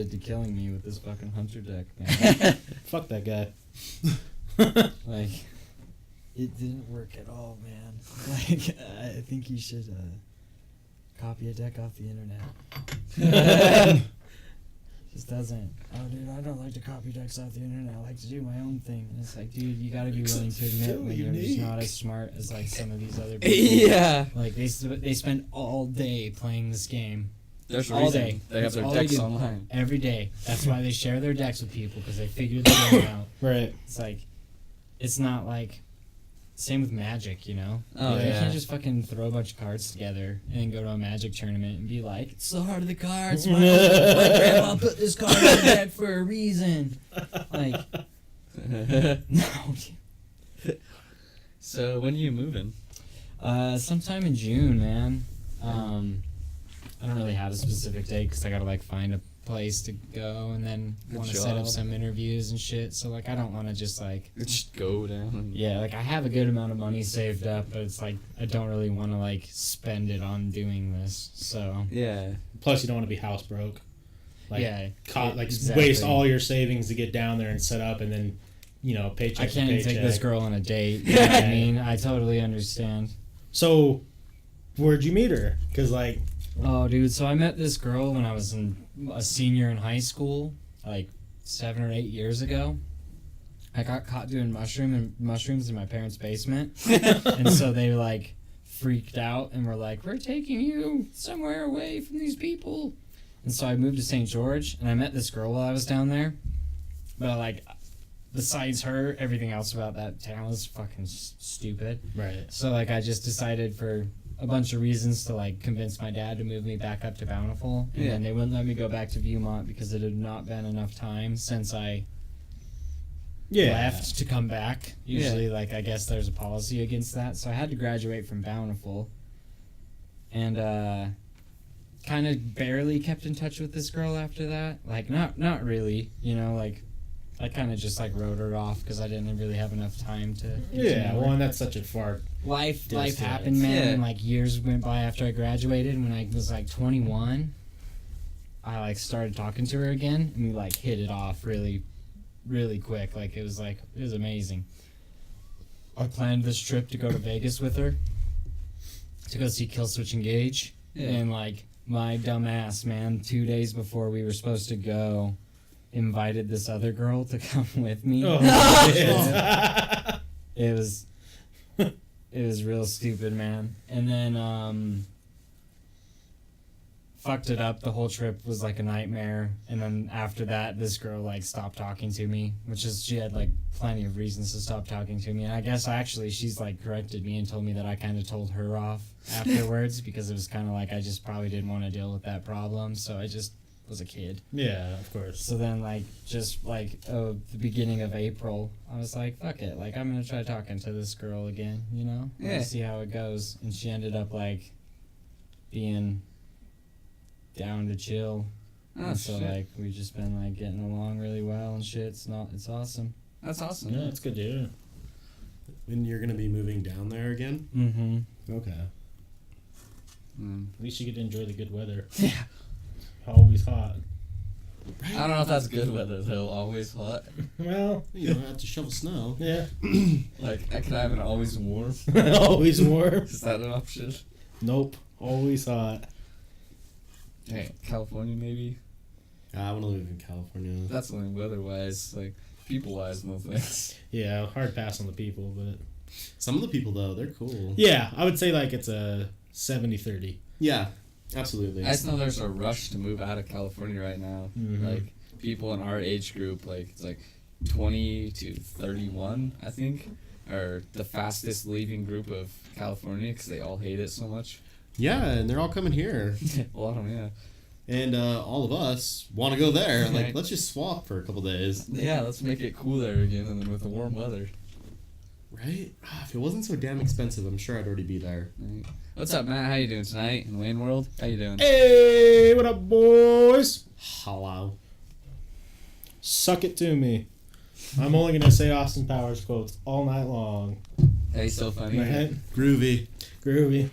admitted to killing me with this fucking hunter deck, man. Fuck that guy. Like, it didn't work at all, man. Like, I think you should copy a deck off the internet. Just doesn't. Oh, dude, I don't like to copy decks off the internet. I like to do my own thing. And it's like, dude, you gotta be willing to admit when you're just not as smart as like some of these other people. Yeah. Like they spend all day playing this game. There's a all reason day. they have That's their all decks they do. online. Every day. That's why they share their decks with people, because they figure the game out. Right. It's like, it's not like, same with Magic, you know? Oh, You yeah. can't just fucking throw a bunch of cards together and then go to a Magic tournament and be like, it's the heart of the cards. My grandma put this card in the deck for a reason. Like, no. So when are you moving? Sometime in June, man. I don't really have a specific date because I gotta like find a place to go and then want to set up job. some interviews and shit. So like I don't want to just like Just go down. yeah, like I have a good amount of money saved up, but it's like I don't really want to like spend it on doing this. So Yeah. Plus, you don't want to be house broke. Like, yeah, exactly. Waste all your savings to get down there and set up, and then, you know, paycheck I can't to even paycheck. take this girl on a date. You know what I mean? I totally understand. So, where'd you meet her? Because, like... Oh, dude, so I met this girl when I was a senior in high school, like 7 or 8 years ago. I got caught doing mushrooms in my parents' basement, and so they, like, freaked out and were like, we're taking you somewhere away from these people. And so I moved to St. George, and I met this girl while I was down there. But, like, besides her, everything else about that town was fucking stupid. Right. So, like, I just decided for a bunch of reasons to, like, convince my dad to move me back up to Bountiful. And then they wouldn't let me go back to Viewmont because it had not been enough time since I left to come back. Usually, like, I guess there's a policy against that. So I had to graduate from Bountiful. And, kind of barely kept in touch with this girl after that. Like, not really, you know, like, I kind of just, like, wrote her off because I didn't really have enough time to... Yeah, well, and that's such a far... Life distance. happened, man, Yeah. and, like, years went by after I graduated. When I was, like, 21, I, like, started talking to her again, and we, like, hit it off really, really quick. Like, it was amazing. I planned this trip to go to Vegas with her to go see Killswitch Engage, and, like, my dumb ass, man, 2 days before we were supposed to go, invited this other girl to come with me. Oh, It was real stupid, man. And then, fucked it up. The whole trip was like a nightmare. And then after that, this girl, like, stopped talking to me, she had, like, plenty of reasons to stop talking to me. And I guess she's, like, corrected me and told me that I kind of told her off afterwards because it was kind of like I just probably didn't want to deal with that problem. So I just was a kid. Yeah, of course. So then, like, just, like, the beginning of April, I was like, fuck it. Like, I'm going to try talking to this girl again, you know? Yeah. See how it goes. And she ended up, like, being down to chill. Oh, and so, shit. like, we've just been, like, getting along really well and shit. It's awesome. That's awesome. Yeah, it's good, dude. When you're going to be moving down there again? Mm-hmm. Okay. At least you get to enjoy the good weather. Yeah. Always hot. I don't know if that's good weather though. Always hot. Well, You don't have to shovel snow. yeah. Like I could have an always warm. Always warm. Is that an option? Nope. Always hot. Hey, California maybe. I want to live in California. That's only weather-wise. Like people-wise, no thanks. Yeah, hard pass on the people, but... Some of the people, though, they're cool. Yeah, I would say, like, it's a 70-30. Yeah, absolutely. I just know there's a rush to move out of California right now. Mhm. Like people in our age group, like it's like 20 to 31, I think, are the fastest leaving group of California because they all hate it so much. Yeah, and they're all coming here. A lot of them, yeah. And all of us want to go there. Like, Right. let's just swap for a couple days. Yeah, let's make it cool there again, and then with the warm weather. Right? If it wasn't so damn expensive, I'm sure I'd already be there. Right. What's up, Matt? How you doing tonight in Wayne World? How you doing? Hey, what up, boys? Hello. Suck it to me. I'm only going to say Austin Powers quotes all night long. Hey, so funny. Right? Groovy. Groovy.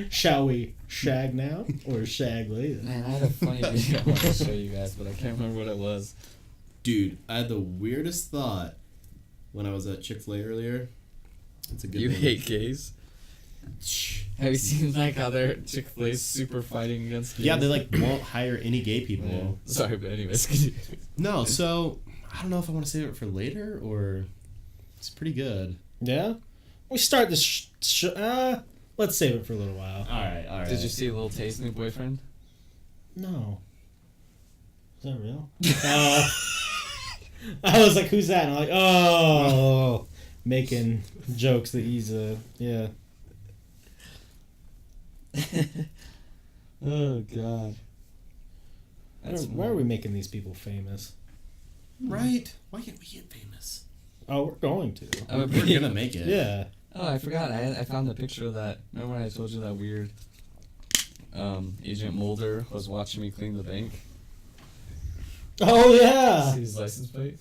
Shall we shag now or shag later? Man, I had a funny video I want to show you guys, but I can't remember what it was. Dude, I had the weirdest thought when I was at Chick-fil-A earlier. It's a good You one. hate gays? Have you seen like how they're Chick-fil-A's super fighting against gays? Yeah, they like won't hire any gay people. Yeah. Sorry, but anyways. No, so I don't know if I want to save it for later or it's pretty good. Yeah? We start this let's save it for a little while. All right. Did you see a little taste, new boyfriend? No. Is that real? I was like, who's that? And I'm like, oh, making jokes that he's yeah. Oh God. Why are we making these people famous? Right? Why can't we get famous? Oh, we're going to. I'm a We're pretty- gonna make it. Yeah. Oh, I forgot. I found a picture of that. Remember when I told you that weird Agent Mulder was watching me clean the bank? Oh yeah. See his license plate?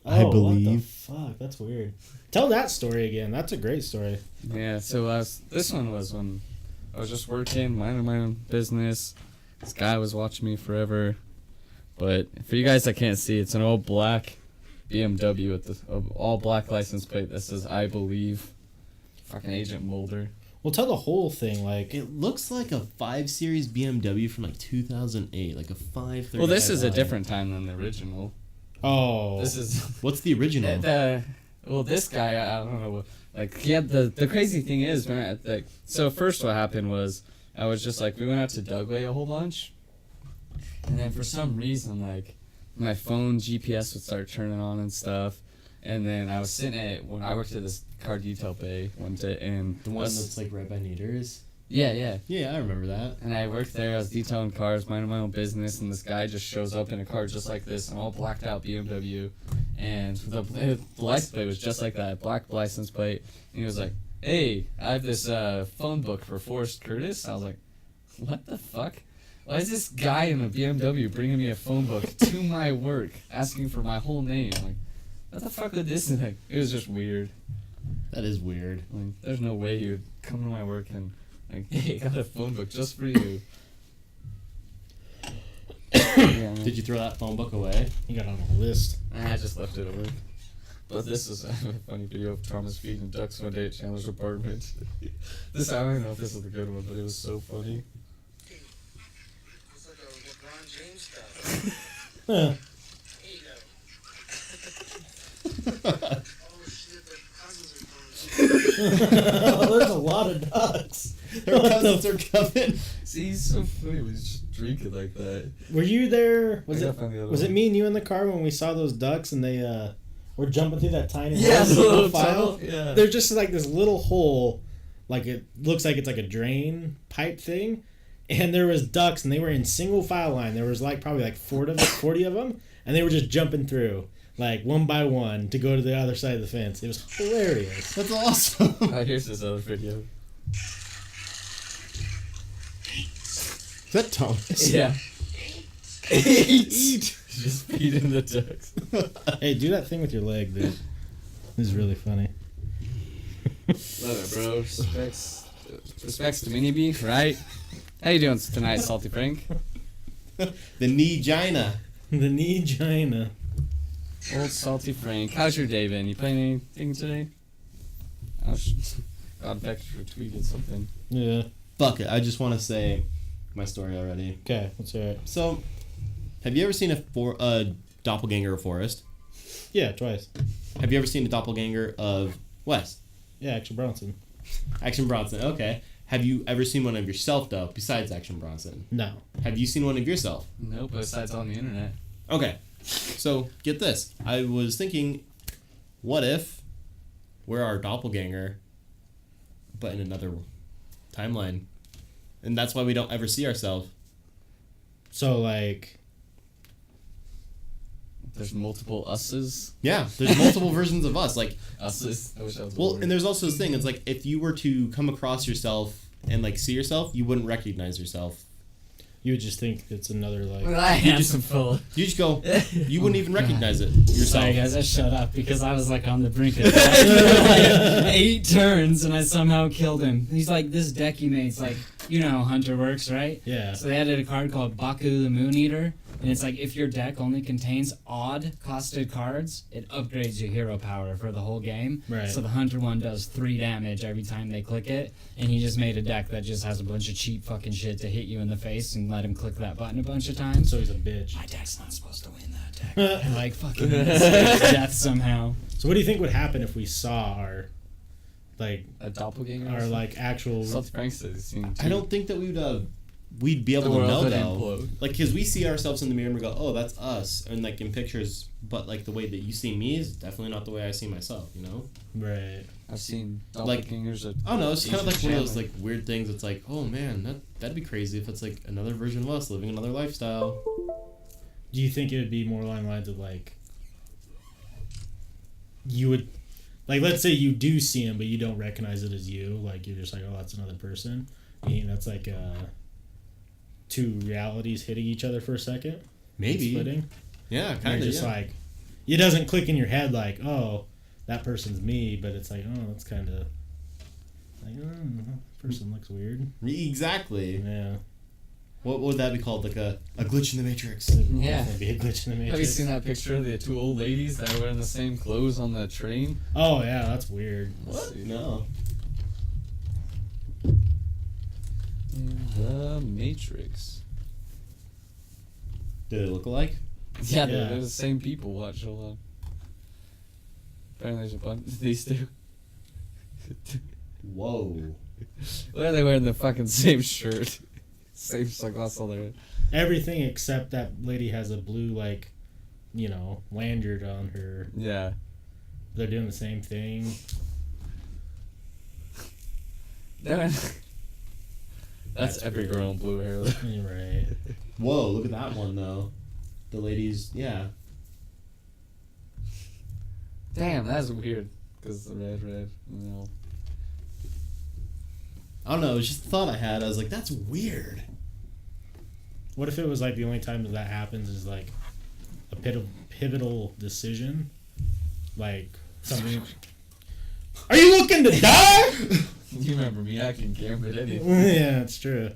I Oh, believe. What the fuck? That's weird. Tell that story again. That's a great story. Yeah, so this one was when I was just working, minding my own business. This guy was watching me forever. But for you guys that can't see, it's an all black BMW with the all black license plate that says I believe. Fucking Agent Mulder. Well, tell the whole thing. Like, It looks like a 5 Series BMW from like 2008, like a 530. Well, this is a different time than the original. oh, This is What's the original? well, this guy, I don't know. Like, he had the crazy thing is, man. Like, so first, what happened was I was just like, we went out to Dugway a whole bunch, and then for some reason, like, my phone GPS would start turning on and stuff, and then I was sitting when I worked at this car detail bay one day, and The one that's like right by Nader's? yeah. Yeah, I remember that. And I worked there, I was detailing cars, minding my own business, and this guy just shows up in a car just like this, an all blacked out BMW, and the license plate was just like that, black license plate, and he was like, hey, I have this phone book for Forrest Curtis. I was like, what the fuck? Why is this guy in a BMW bringing me a phone book to my work, asking for my whole name? Like, what the fuck would this like? It was just weird. That is weird. Like, there's no way you'd come to my work and like, hey, I got a phone book just for you. Yeah, Did you throw that phone book away? you got it on the list. I just left it at work. But this is a funny video of Thomas feeding ducks one day at Chandler's apartment. This I don't know if this is a good one, but it was so funny. It's like a LeBron James stuff. Huh. Oh shit, their cousins are coming. There's a lot of ducks. Their cousins are coming. See, he's so funny when he's just drinking like that. Were you there? Was I it gotta find the other was it one. me and you in the car when we saw those ducks and they were jumping through that tiny Yeah, hole in the the little file? tunnel, yeah. There's just like this little hole, like it looks like it's like a drain pipe thing, and there was ducks and they were in single file line. There was like probably like 40 of them, and they were just jumping through like one by one to go to the other side of the fence. It was hilarious. That's awesome. Here's this other video. Is that Thomas? Yeah. Eat. Just feeding the ducks. Hey, do that thing with your leg, dude. This is really funny. Love it, bro. Respects to Mini B, right? How you doing tonight, Salty Frank? The knee-gina. The knee gina. Old Salty Frank. How's your day been? You playing anything today? God, Vector tweeted something. Yeah. Fuck it. I just want to say my story already. Okay, let's hear it. So, have you ever seen a doppelganger of Forrest? Yeah, twice. Have you ever seen a doppelganger of Wes? Yeah, Action Bronson. Action Bronson. Okay. Have you ever seen one of yourself, though, besides Action Bronson? No. Have you seen one of yourself? Nope, besides on the internet. Okay. So, get this. I was thinking, what if we're our doppelganger, but in another timeline? And that's why we don't ever see ourselves. So, like, There's multiple us's. Yeah, there's multiple versions of us. Like, Us's. I wish that was a well, word. and there's also this thing. It's like if you were to come across yourself and like see yourself, you wouldn't recognize yourself. You would just think it's another like. I am some fool. You just go. You wouldn't even recognize it yourself. Sorry guys, I shut up because I was like on the brink of death for like 8 turns and I somehow killed him. He's like, this deck he made's like, you know how Hunter works, right? Yeah. So they added a card called Baku the Moon Eater, and it's like if your deck only contains odd costed cards, it upgrades your hero power for the whole game. Right. So the Hunter one does 3 damage every time they click it, and he just made a deck that just has a bunch of cheap fucking shit to hit you in the face and let him click that button a bunch of times. So he's a bitch. My deck's not supposed to win that deck. And like fucking death somehow. So what do you think would happen if we saw our, like, A doppelganger? our like actual? Something Frank says he's seen I don't think that we'd be able The to world know would though. implode. Like, because we see ourselves in the mirror and we go, "Oh, that's us," and like in pictures. But like the way that you see me is definitely not the way I see myself. You know? Right. I've seen Like- doppelgangers. I don't know. It's kind of like one of those Shaman. like weird things. It's like, oh man, that'd be crazy if it's like another version of us living another lifestyle. Do you think it would be more along the lines of like? You would, like, let's say you do see him, but you don't recognize it as you. Like, you're just like, oh, that's another person. And that's like 2 realities hitting each other for a second. Maybe. Splitting. Yeah, And kind of. you're just like, it doesn't click in your head like, oh, that person's me, but it's like, oh, that's kind of like, oh, that person looks weird. Exactly. Yeah. What would that be called? Like a glitch in the matrix. It would Yeah. definitely be a glitch in the matrix. Have you seen that picture of the 2 old ladies that were wearing the same clothes on the train? Oh yeah, that's weird. Let's see. No. In the Matrix. Do they look alike? Yeah, Yeah. they're the same people. Watch, hold on. Apparently there's a bunch these 2. Whoa. Why are they wearing the fucking same shirt? Same sunglasses on their head. Everything except that lady has a blue like, lanyard on her. Yeah. They're doing the same thing. That's every girl in blue hair. You're right. Whoa, look at that one though. The ladies, yeah. Damn, that's weird. Because the red. No. I don't know, it was just a thought I had. I was like, that's weird. What if it was like the only time that happens is like a pivotal decision, like something. Are you looking to die? You remember me? I can gambit anything. Yeah, it's true.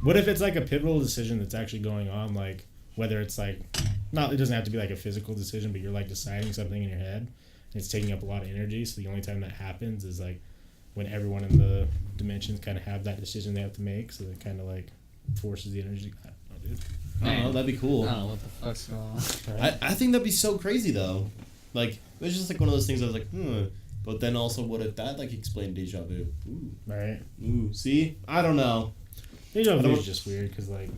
What if it's like a pivotal decision that's actually going on, like whether it's like it doesn't have to be like a physical decision, but you're like deciding something in your head, and it's taking up a lot of energy. So the only time that happens is like when everyone in the dimensions kind of have that decision they have to make. So it kind of like forces the energy. I don't know, dude. I don't know, that'd be cool. I don't know what the fuck's going on. I think that'd be so crazy though. Like, it was just like one of those things I was like, But then also, what if that like explained deja vu? Ooh. Right. Ooh, see? I don't know. Deja I vu don't- is just weird because like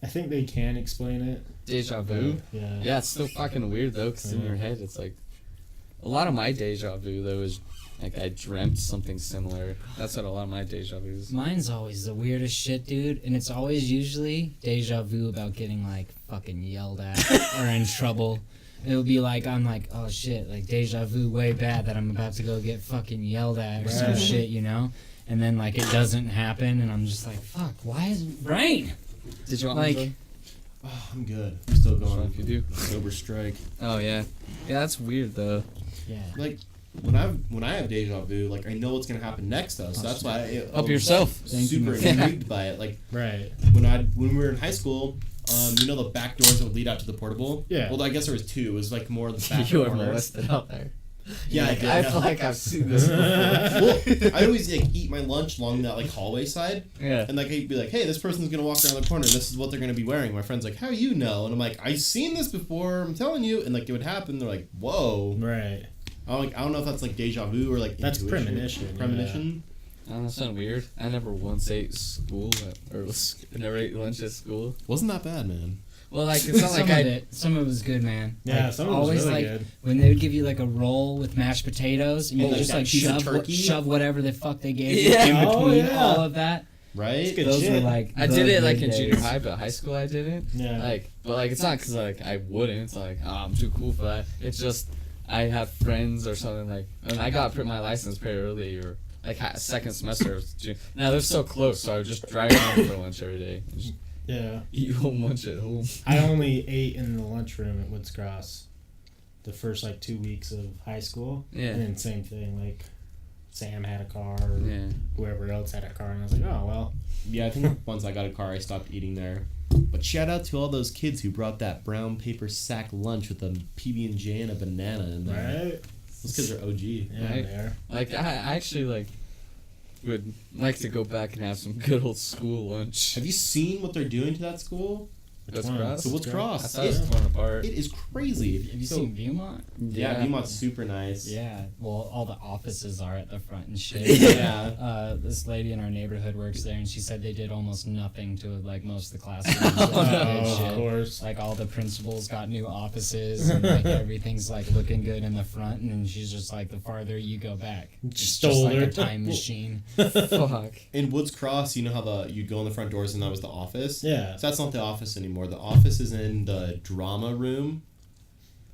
I think they can explain it. Deja but, vu? yeah. Yeah, it's still fucking weird though, because in Yeah. your head it's like. A lot of my deja vu though is like I dreamt something similar. That's what a lot of my deja vu is. Mine's always the weirdest shit, dude, and it's always usually deja vu about getting like fucking yelled at or in trouble. It'll be like I'm like, oh shit, like deja vu way bad that I'm about to go get fucking yelled at or some Right. shit, and then like it doesn't happen, and I'm just like, fuck, why isn't brain? Did you want Like- me Oh, I'm good. I'm still to? going. If you do. Sober strike. Oh yeah. Yeah, that's weird though. Yeah. Like, when I have deja vu, like I know what's gonna happen next though. So that's why Up yourself. Thank you, super my friend. intrigued by it. Like Right. when we were in high school, the back doors that would lead out to the portable. Yeah. Well, I guess there was 2. It was like more of the back You were corners. molested out there. Yeah, I Like, did. I yeah. feel like I've seen this before. Well, I always like eat my lunch along that like hallway side, Yeah. and like I'd be like, "Hey, this person's gonna walk around the corner, and this is what they're gonna be wearing." My friend's like, "How you know?" And I'm like, "I've seen this before. I'm telling you." And like it would happen. They're like, "Whoa!" Right. I don't know if that's like deja vu or like That's intuition. premonition, Premonition. I don't know, sound weird. I never once ate never ate lunch at school. Wasn't that bad, man? Well, like it's not some like of some of it was good, man. Yeah, Like, some of it was always really like good. when they would give you like a roll with mashed potatoes, and you Oh, would like just that like piece of shove turkey? shove whatever the fuck they gave you Yeah. in Oh, between yeah. all of that. Right? Good Those shit. were like I the did it like good in junior days. high, but high school I didn't. Yeah. Like, but like it's not because like I wouldn't. It's like I'm too cool for that. It's just I have friends or something like, and I got my license pretty early, or like second semester of June. Now they're so close, so I would just drive home for lunch every day. Just Yeah. eat home lunch at home. I only ate in the lunchroom at Woods Cross the first like 2 weeks of high school. Yeah. And then same thing, like Sam had a car or Yeah. whoever else had a car, and I was like, oh well. Yeah, I think once I got a car, I stopped eating there. But shout out to all those kids who brought that brown paper sack lunch with a PB&J and a banana in there. Right? Those kids are OG. Yeah, Right. they are. Like I actually like would like to go back and have some good old school lunch. Have you seen what they're doing to that school? Woods one? Cross? So Woods I Cross. thought it was torn apart. It is crazy. Have you So- seen Viewmont? Yeah, Viewmont's super nice. Yeah. Well, all the offices are at the front and shit. Yeah. This lady in our neighborhood works there, and she said they did almost nothing to like most of the classrooms. Of course. Like all the principals got new offices, and like everything's like looking good in the front, and then she's just like, the farther you go back, it's Stole just like her. a time machine. Fuck. In Woods Cross, you know how you'd go in the front doors and that was the office? Yeah. So that's not the office anymore. The office is in the drama room.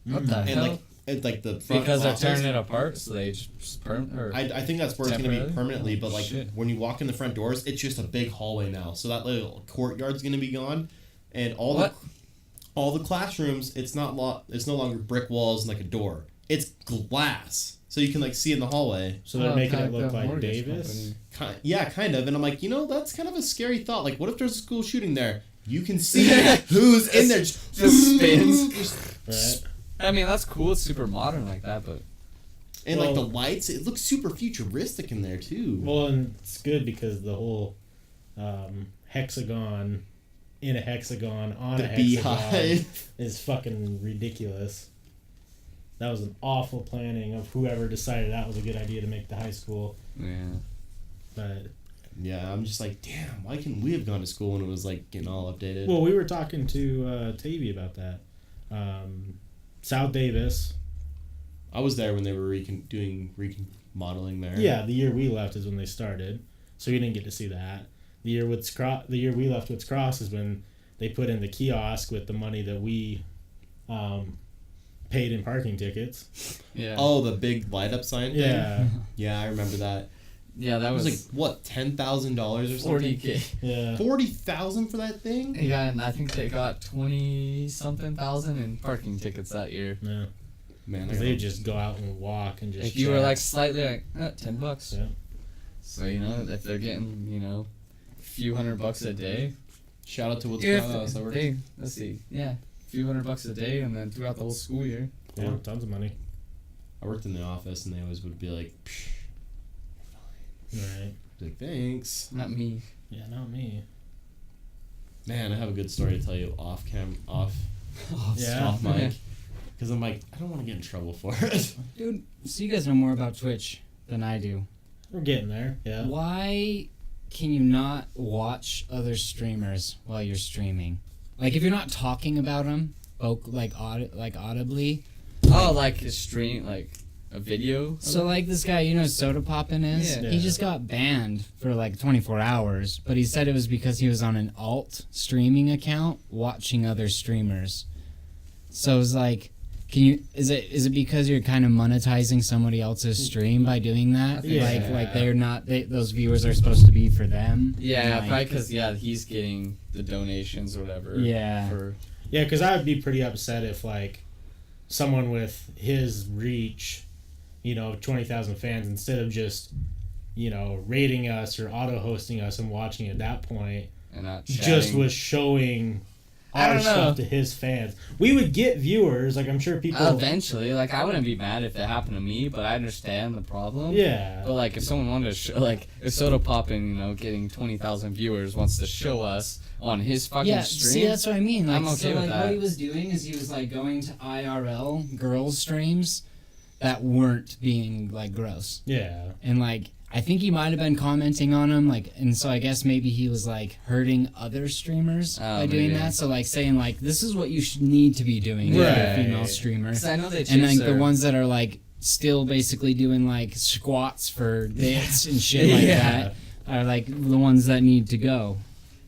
What the And hell? like it's like the front Because they're office. tearing it apart, so they just I think that's where it's going to be Temporarily? permanently, but like Shit. when you walk in the front doors, it's just a big hallway now. So that little courtyard's going to be gone, and all the classrooms, it's no longer brick walls and like a door. It's glass, so you can like see in the hallway. So they're making it look like Davis. Kind of. And I'm like, that's kind of a scary thought. Like, what if there's a school shooting there? You can see who's in there. Just spins. Right? I mean, that's cool. It's super modern like that, but And like the Well- lights, it looks super futuristic in there too. Well, and it's good because the whole hexagon in a hexagon on the a hexagon beehive. is fucking ridiculous. That was an awful planning of whoever decided that was a good idea to make the high school. yeah. But Yeah, I'm just like, damn, why couldn't we have gone to school when it was like getting all updated? well, we were talking to Tavy about that. South Davis. I was there when they were doing remodeling there. Yeah, the year we left is when they started, so we didn't get to see that. The year we left Woods Cross is when they put in the kiosk with the money that we paid in parking tickets. Yeah. Oh, the big light up sign thing? Yeah, Yeah, I remember that. Yeah, that It was was like, what, $10,000 or something? 40K. yeah. $40,000 for that thing? Yeah, and I think they got 20-something thousand in parking tickets that year. Yeah. Man, Because they would just go out and walk and just. If you were chat. like slightly like $10. Yeah. So if they're getting a few $100 a day. shout out to Woods If Cross. That works. they, let's see, yeah, a few $100 a day, and then throughout the whole school year. Yeah, tons of money. I worked in the office and they always would be like, Psh, Right. like, thanks. Not me. Yeah, not me. Man, I have a good story to tell you off Yeah. off mic. Because I'm like, I don't want to get in trouble for it. Dude, so you guys know more about Twitch than I do. We're getting there. Yeah. Why can you not watch other streamers while you're streaming? Like, if you're not talking about them, audibly. Oh, like a stream, like a video. So, like, this guy, Soda Poppin' is? Yeah. He just got banned for, 24 hours. But he said it was because he was on an alt streaming account watching other streamers. So, it's like, is it because you're kind of monetizing somebody else's stream by doing that? Yeah. Like they're not, those viewers are supposed to be for them? Yeah, Like, probably because he's getting the donations or whatever. Yeah. Yeah, because I would be pretty upset if someone with his reach, 20,000 fans, instead of just, rating us or auto hosting us and watching at that point, And not just chatting. was showing I our don't know. stuff to his fans. We would get viewers, I'm sure people. Eventually, I wouldn't be mad if it happened to me, but I understand the problem. Yeah. But if someone wanted to show, if Soda Poppin', getting 20,000 viewers wants to show us on his fucking Yeah, stream. see, that's what I mean. I'm okay with that. What he was doing is he was going to IRL girls streams that weren't being gross, Yeah. and I think he might have been commenting on them, and so I guess maybe he was hurting other streamers by doing maybe. that. So saying this is what you should need to be doing if you're a Right. female streamer, 'Cause I know they and changed the ones that are still basically doing squats for bits and shit like Yeah. that are the ones that need to go.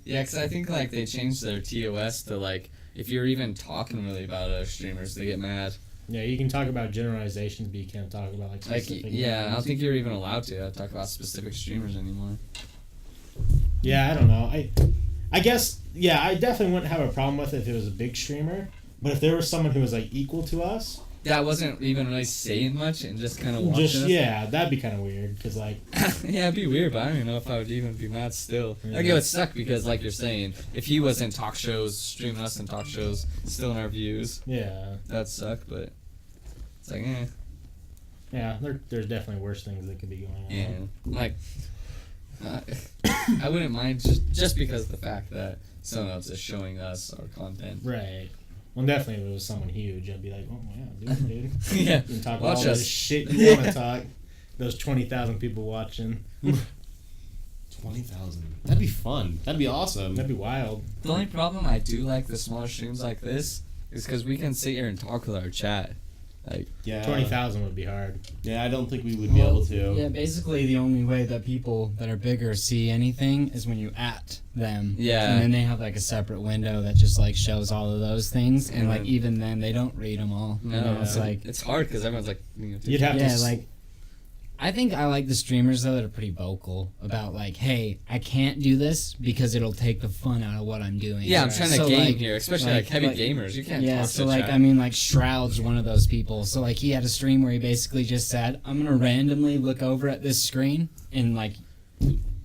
Yeah, because I think they changed their TOS to if you're even talking really about other streamers, they get mad. Yeah, you can talk about generalizations, but you can't talk about like Like, specific. yeah, I don't names. think you're even allowed to talk about specific streamers anymore. Yeah, I don't know. I guess yeah, I definitely wouldn't have a problem with it if it was a big streamer. But if there was someone who was like equal to us, That wasn't even really saying much and just kind of watching just us. yeah, that'd be kind of weird because like Yeah, it'd be weird, but I don't even know if I would even be mad still. Yeah. Like, it would suck because, like you're saying, if he was in talk shows, streaming us in talk shows, still in our views, yeah, that'd suck, but it's like, yeah, there's definitely worse things that could be going on. yeah. Like, I wouldn't mind just because of the fact that someone else is showing us our content. Right. Well, definitely if it was someone huge, I'd be like, oh yeah, do it, dude. Yeah. You can talk Watch all us. this shit you want to talk. Those 20,000 people watching. 20,000. That'd be fun. That'd be awesome. That'd be wild. The only problem I do like the smaller streams like this is because we can sit here and talk with our chat. Like, Yeah. 20,000 would be hard. Yeah, I don't think we would be able to. Yeah, basically the only way that people that are bigger see anything is when you at them. Yeah. And then they have like a separate window that just like shows all of those things, and like Mhm. even then they don't read them all. no, You know, it's like it's hard because everyone's like, You'd have yeah, to. like I think I like the streamers though that are pretty vocal about like, hey, I can't do this because it'll take the fun out of what I'm doing. yeah, I'm trying to So, game like- here, especially like heavy gamers. You can't yeah, talk so to like chat. I mean like Shroud's one of those people. So like he had a stream where he basically just said, I'm gonna randomly look over at this screen and like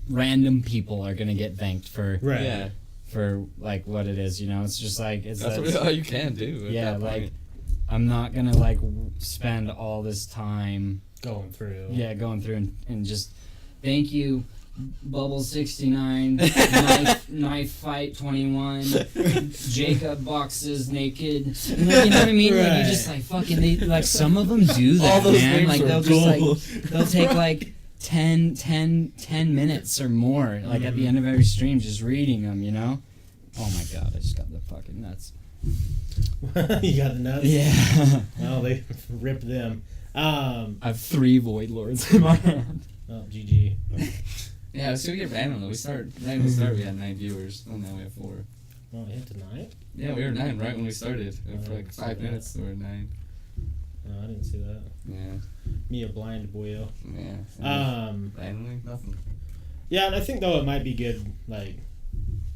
random people are gonna get thanked for right. Yeah, for like what it is, you know? It's just like it's that's really all you can do. At yeah, that like point. I'm not gonna like spend all this time Going through. going through and just thank you Bubble 69 knife fight 21 Jacob boxes naked, like, you know what I mean? Like you just like fucking they, like some of them do that, All those man. names Like are they'll just gold. like they'll take like 10 minutes or more like at the end of every stream just reading them, you know? Oh my god, I just got the fucking nuts. You got the nuts? Yeah. Well, they ripped them. I have 3 Void Lords in my hand. Oh, GG. Yeah, so we get random. We start right when we started. We had 9 viewers, and now we have 4. Well, yeah, tonight? Yeah, we were 9 right when we started. And for I like didn't 5 see that. minutes, we were 9. No, I didn't see that. Yeah, Me a blind boyo. yeah. Randomly, nothing. Yeah, and I think though it might be good, like,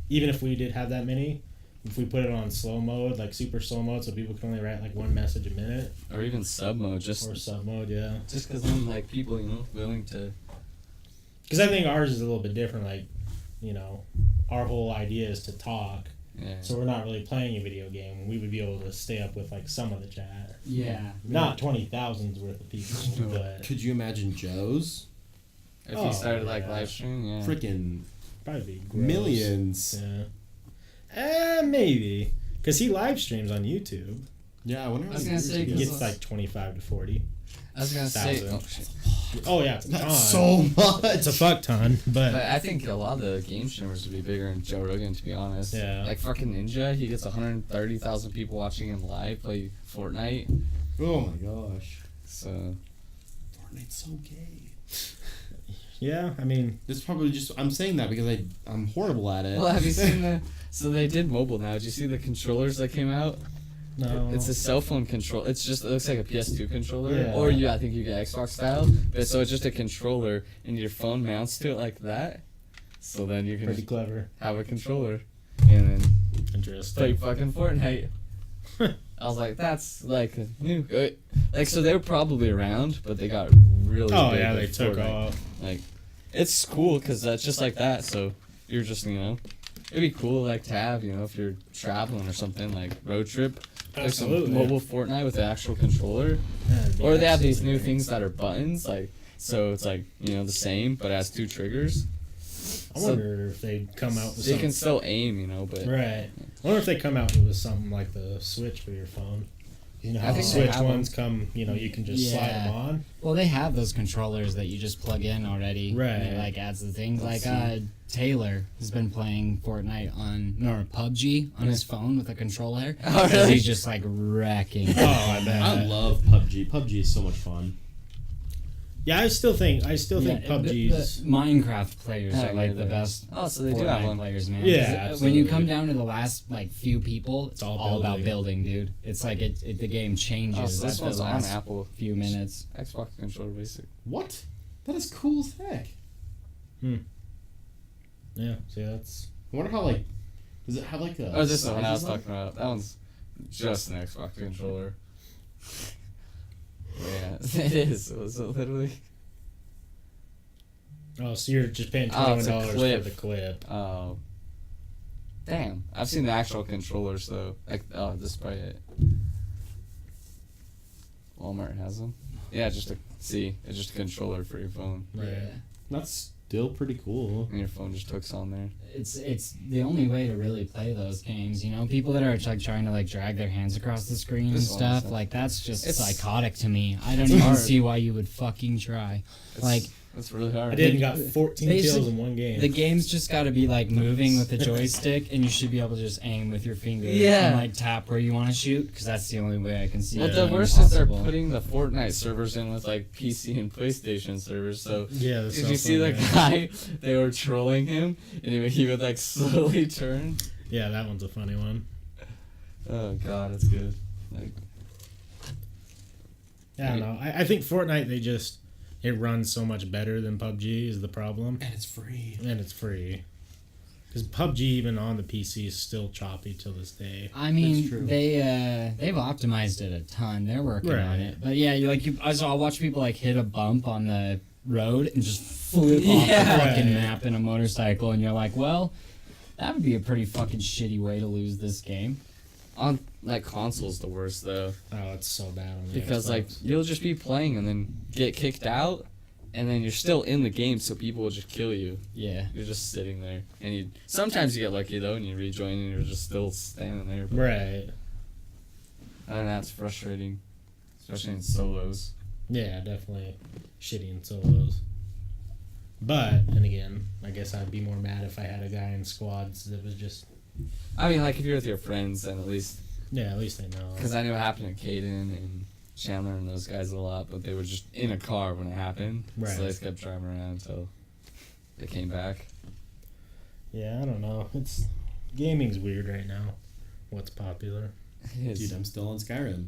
even if we did have that many, if we put it on slow mode, like super slow mode, so people can only write like 1 message a minute, Or even sub mode, just or sub mode, yeah. because then like people, you know, willing to. Because I think ours is a little bit different. Like, you know, our whole idea is to talk, Yeah. so we're not really playing a video game. We would be able to stay up with like some of the chat, Yeah. not 20,000's worth of people, but Could you imagine Joe's? If Oh, you started like yeah. live stream, yeah. Freaking probably be gross. millions. Yeah. Maybe. Because he live streams on YouTube. Yeah, I wonder I was how gonna many say, He views he gets Because- like 25 to 40. I was gonna say, 1,000. oh, shit. Oh, yeah, it's a ton. That's so much. It's a fuck ton, But I think a lot of the game streamers would be bigger than Joe Rogan, to be honest. Yeah. Like fucking Ninja, he gets 130,000 people watching him live play Fortnite. Oh my gosh. So Fortnite's so gay. Yeah, I mean, It's probably just I'm saying that because I'm horrible at it. well, have you seen the? So they did mobile now. Did you see the controllers that came out? no. It's a cell phone control. It looks like a PS2 controller, Yeah. or I think you get Xbox style. But so it's just a controller, and your phone mounts to it like that. So then you can pretty clever. have a controller, and then play Interesting. fucking Fortnite. I was like, that's like a new. Like, so they were probably around, but they got really. Oh, big yeah, with they took Fortnite. off. Like, it's cool because that's just like that. So you're just, you know, it'd be cool like to have, you know, if you're traveling or something like road trip, like some Absolutely. mobile Fortnite with the actual controller. That'd be Or they have these absolutely new great. things that are buttons, like so it's like, you know, the same but it has 2 triggers. I so wonder if they come out with So you something. can still aim, you know, but Right. I wonder if they come out with something like the Switch for your phone. You know I how think they Switch have 'em. ones come, you know, you can just slide Yeah. them on. Well, they have those controllers that you just plug in already. Right. And it, like adds the things. Let's Like Taylor has been playing Fortnite PUBG on his phone with a controller. Oh, So really? he's just like wrecking. Oh, I bet. I love PUBG. PUBG is so much fun. Yeah, I still think Yeah, PUBG's. the Minecraft players Yeah, are like yeah, the yeah. best. Oh, so they do have Fortnite one. players, man. Yeah, 'Cause when you absolutely. come down to the last like few people, it's all about building, dude. It's like the game changes. Oh, so this after one's the on last Apple. few minutes. Xbox controller basic. What? That is cool as heck. Yeah, see, that's. I wonder how, like, does it have, like, a... Oh, this is the one I was size on it? talking about. That one's just an Xbox controller. Yeah, it is. It was literally. Oh, so you're just paying Oh, it's a $21 for clip. the clip. Oh. Damn. I've seen the actual controllers though. Like, oh, this is probably it. Walmart has them. Yeah, it's just a controller for your phone, Right. Yeah. That's still pretty cool. and your phone just hooks on there. It's the only way to really play those games, you know. People that are like trying to like drag their hands across the screen and This one stuff, is- like that's just It's- psychotic to me. I don't it's even hard. see why you would fucking try. Like It's really hard. I did and got 14 Basic- kills in one game. the game's just got to be like moving with the joystick, and you should be able to just aim with your finger Yeah. and like tap where you want to shoot, because that's the only way I can see. But it the being worst is they're possible. putting the Fortnite servers in with like PC and PlayStation servers. So yeah, the did cell you see phone the guy. guy? They were trolling him, and he would like slowly turn. Yeah, that one's a funny one. Oh god, it's good. Like, Yeah, I don't know. I think Fortnite, it runs so much better than PUBG is the problem. And it's free. And it's free. Because PUBG, even on the PC, is still choppy till this day. I mean, That's true. they've optimized it a ton. They're working on Right. it. But yeah, I'll watch people like hit a bump on the road and just flip off the Yeah. fucking Right. map in a motorcycle, and you're like, well, that would be a pretty fucking shitty way to lose this game. on like console's the worst though, Oh, it's so bad on the because Xbox. like you'll just be playing and then get kicked out, and then you're still in the game, so people will just kill you. Yeah. You're just sitting there, and sometimes you get lucky though, and you rejoin, and you're just still standing there. But Right. and that's frustrating, especially in solos. Yeah, definitely shitty in solos. But, and again, I guess I'd be more mad if I had a guy in squads that was just... I mean, like if you're with your friends, then at least, Yeah, at least I know. because I know it happened to Caden and Chandler and those guys a lot, but they were just in a car when it happened, Right. so they just kept driving around until they came back. Yeah, I don't know. Gaming's weird right now. What's popular? It is. Dude, I'm still on Skyrim.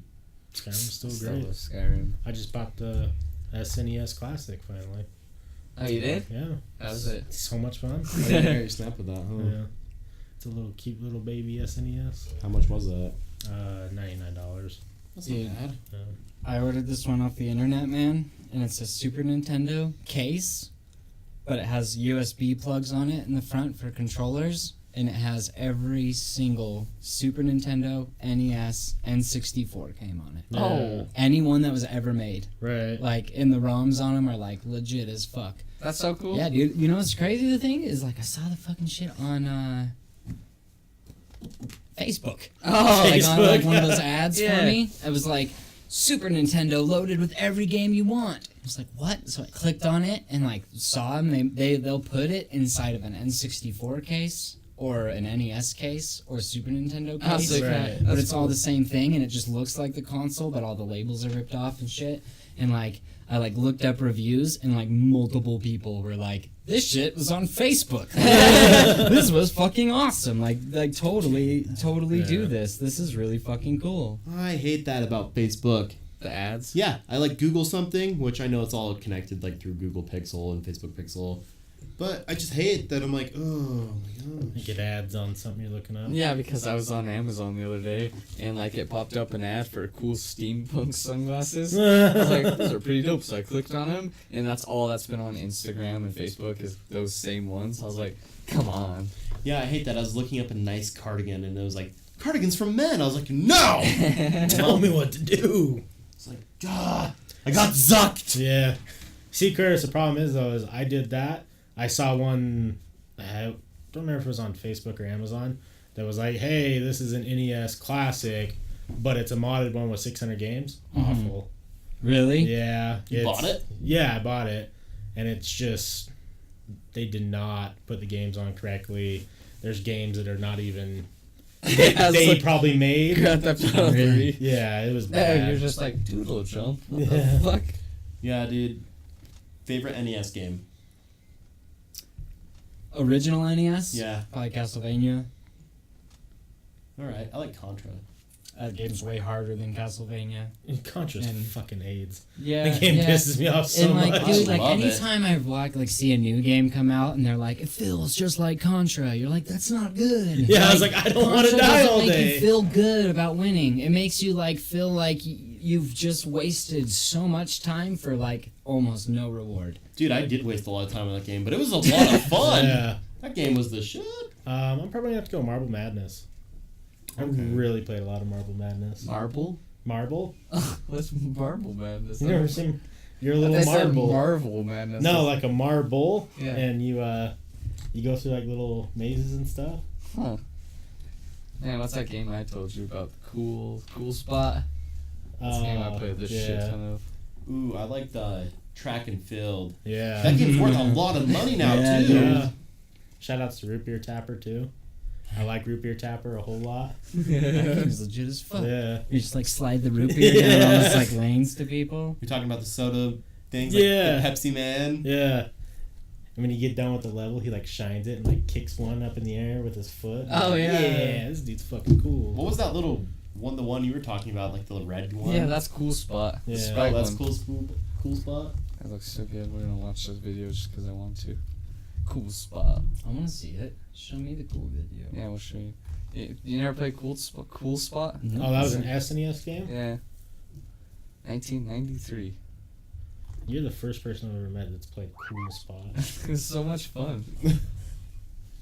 Skyrim's still Still great. love Skyrim. I just bought the SNES Classic finally. Oh, you did? Yeah. How was it? It's so much fun. I didn't hear you snap with that, huh? Yeah. It's a little cute little baby SNES. How much was that? $99. That's Dude. not bad. I ordered this one off the internet, man, and it's a Super Nintendo case, but it has USB plugs on it in the front for controllers, and it has every single Super Nintendo, NES, N64 game on it. Yeah. Oh. Any one that was ever made. Right. Like, and the ROMs on them are like legit as fuck. That's so cool. Yeah, dude. You know what's crazy? The thing is, like, I saw the fucking shit on Facebook. Oh, Like on like Facebook. one of those ads Yeah. for me. It was like Super Nintendo loaded with every game you want. I was like, what? So I clicked on it and like saw them. They'll put it inside of an N64 case or an NES case or a Super Nintendo Oh, case. sick. Right. But That's it's all the same thing, and it just looks like the console, but all the labels are ripped off and shit. And like I like looked up reviews, and like multiple people were like, "This shit was on Facebook. This was fucking awesome. Like totally do Yeah. this. This is really fucking cool." I hate that about Facebook. The ads. Yeah, I like Google something, which I know it's all connected like through Google Pixel and Facebook Pixel. But I just hate that I'm like, oh my You gosh. get ads on something you're looking up. Yeah, because I was on Amazon the other day, and like it popped up an ad for cool steampunk sunglasses. I was like, those are pretty dope. So I clicked on them, and that's all that's been on Instagram and Facebook is those same ones. I was like, come on. Yeah, I hate that. I was looking up a nice cardigan and it was like, cardigans for men. I was like, no! Tell me what to do. It's like, God, I got zucked. Yeah. See, Curtis, the problem is, though, is I did that. I saw one, I don't remember if it was on Facebook or Amazon, that was like, hey, this is an NES Classic, but it's a modded one with 600 games. Mhm. Awful. Really? Yeah. You bought it? Yeah, I bought it. And it's just, they did not put the games on correctly. There's games that are not even, Yeah, they like, probably made. Grand Theft Auto 3. Yeah, it was Yeah, bad. you're just like, doodle jump. What Yeah. the fuck? Yeah, dude. Favorite NES game? Original NES? Yeah. Probably Castlevania. All right. I like Contra. That game's way harder than Castlevania. Contra's And- fucking AIDS. Yeah. The game yeah. pisses me off so And like, much. dude, like love it. anytime I see a new game come out and they're like, it feels just like Contra, you're like, that's not good. Yeah, I was like, I don't want to Contra die doesn't all make day. you feel good about winning. It makes you like feel like you've just wasted so much time for like almost no reward. Dude, I did waste a lot of time on that game, but it was a lot of fun. Yeah. That game was the shit. I'm probably gonna have to go Marble Madness. I Okay. really played a lot of Marble Madness. Marble? Marble? What's Marble Madness? You never seen? You're a I little said marble. Marvel Madness. No, like a marble, Yeah. and you go through like little mazes and stuff. Huh. Man, what's that game I told you about? Cool Spot? That's a game I played this shit ton of. Ooh, I like the track and field. Yeah. That game's worth a lot of money now, Yeah, too. dude. Yeah. Shout outs to Root Beer Tapper too. I like Root Beer Tapper a whole lot. That game's legit as fuck. Yeah. You just like slide the root beer down all those like lanes to people. You're talking about the soda things, Yeah. like the Pepsi Man. Yeah. And when you get done with the level, he like shines it and like kicks one up in the air with his foot. Oh, Like, yeah. Yeah, this dude's fucking cool. What was that little one? The one you were talking about, like the red one. Yeah, that's Cool Spot. Yeah. The Oh, Sprite that's one. cool spot. That looks so good. We're gonna watch this video just because I want to. Cool Spot. I want to see it. Show me the cool video. Yeah, we'll show you. You never played Cool Spot? No. Oh, that was an SNES game? Yeah. 1993. You're the first person I've ever met that's played Cool Spot. It was so much fun.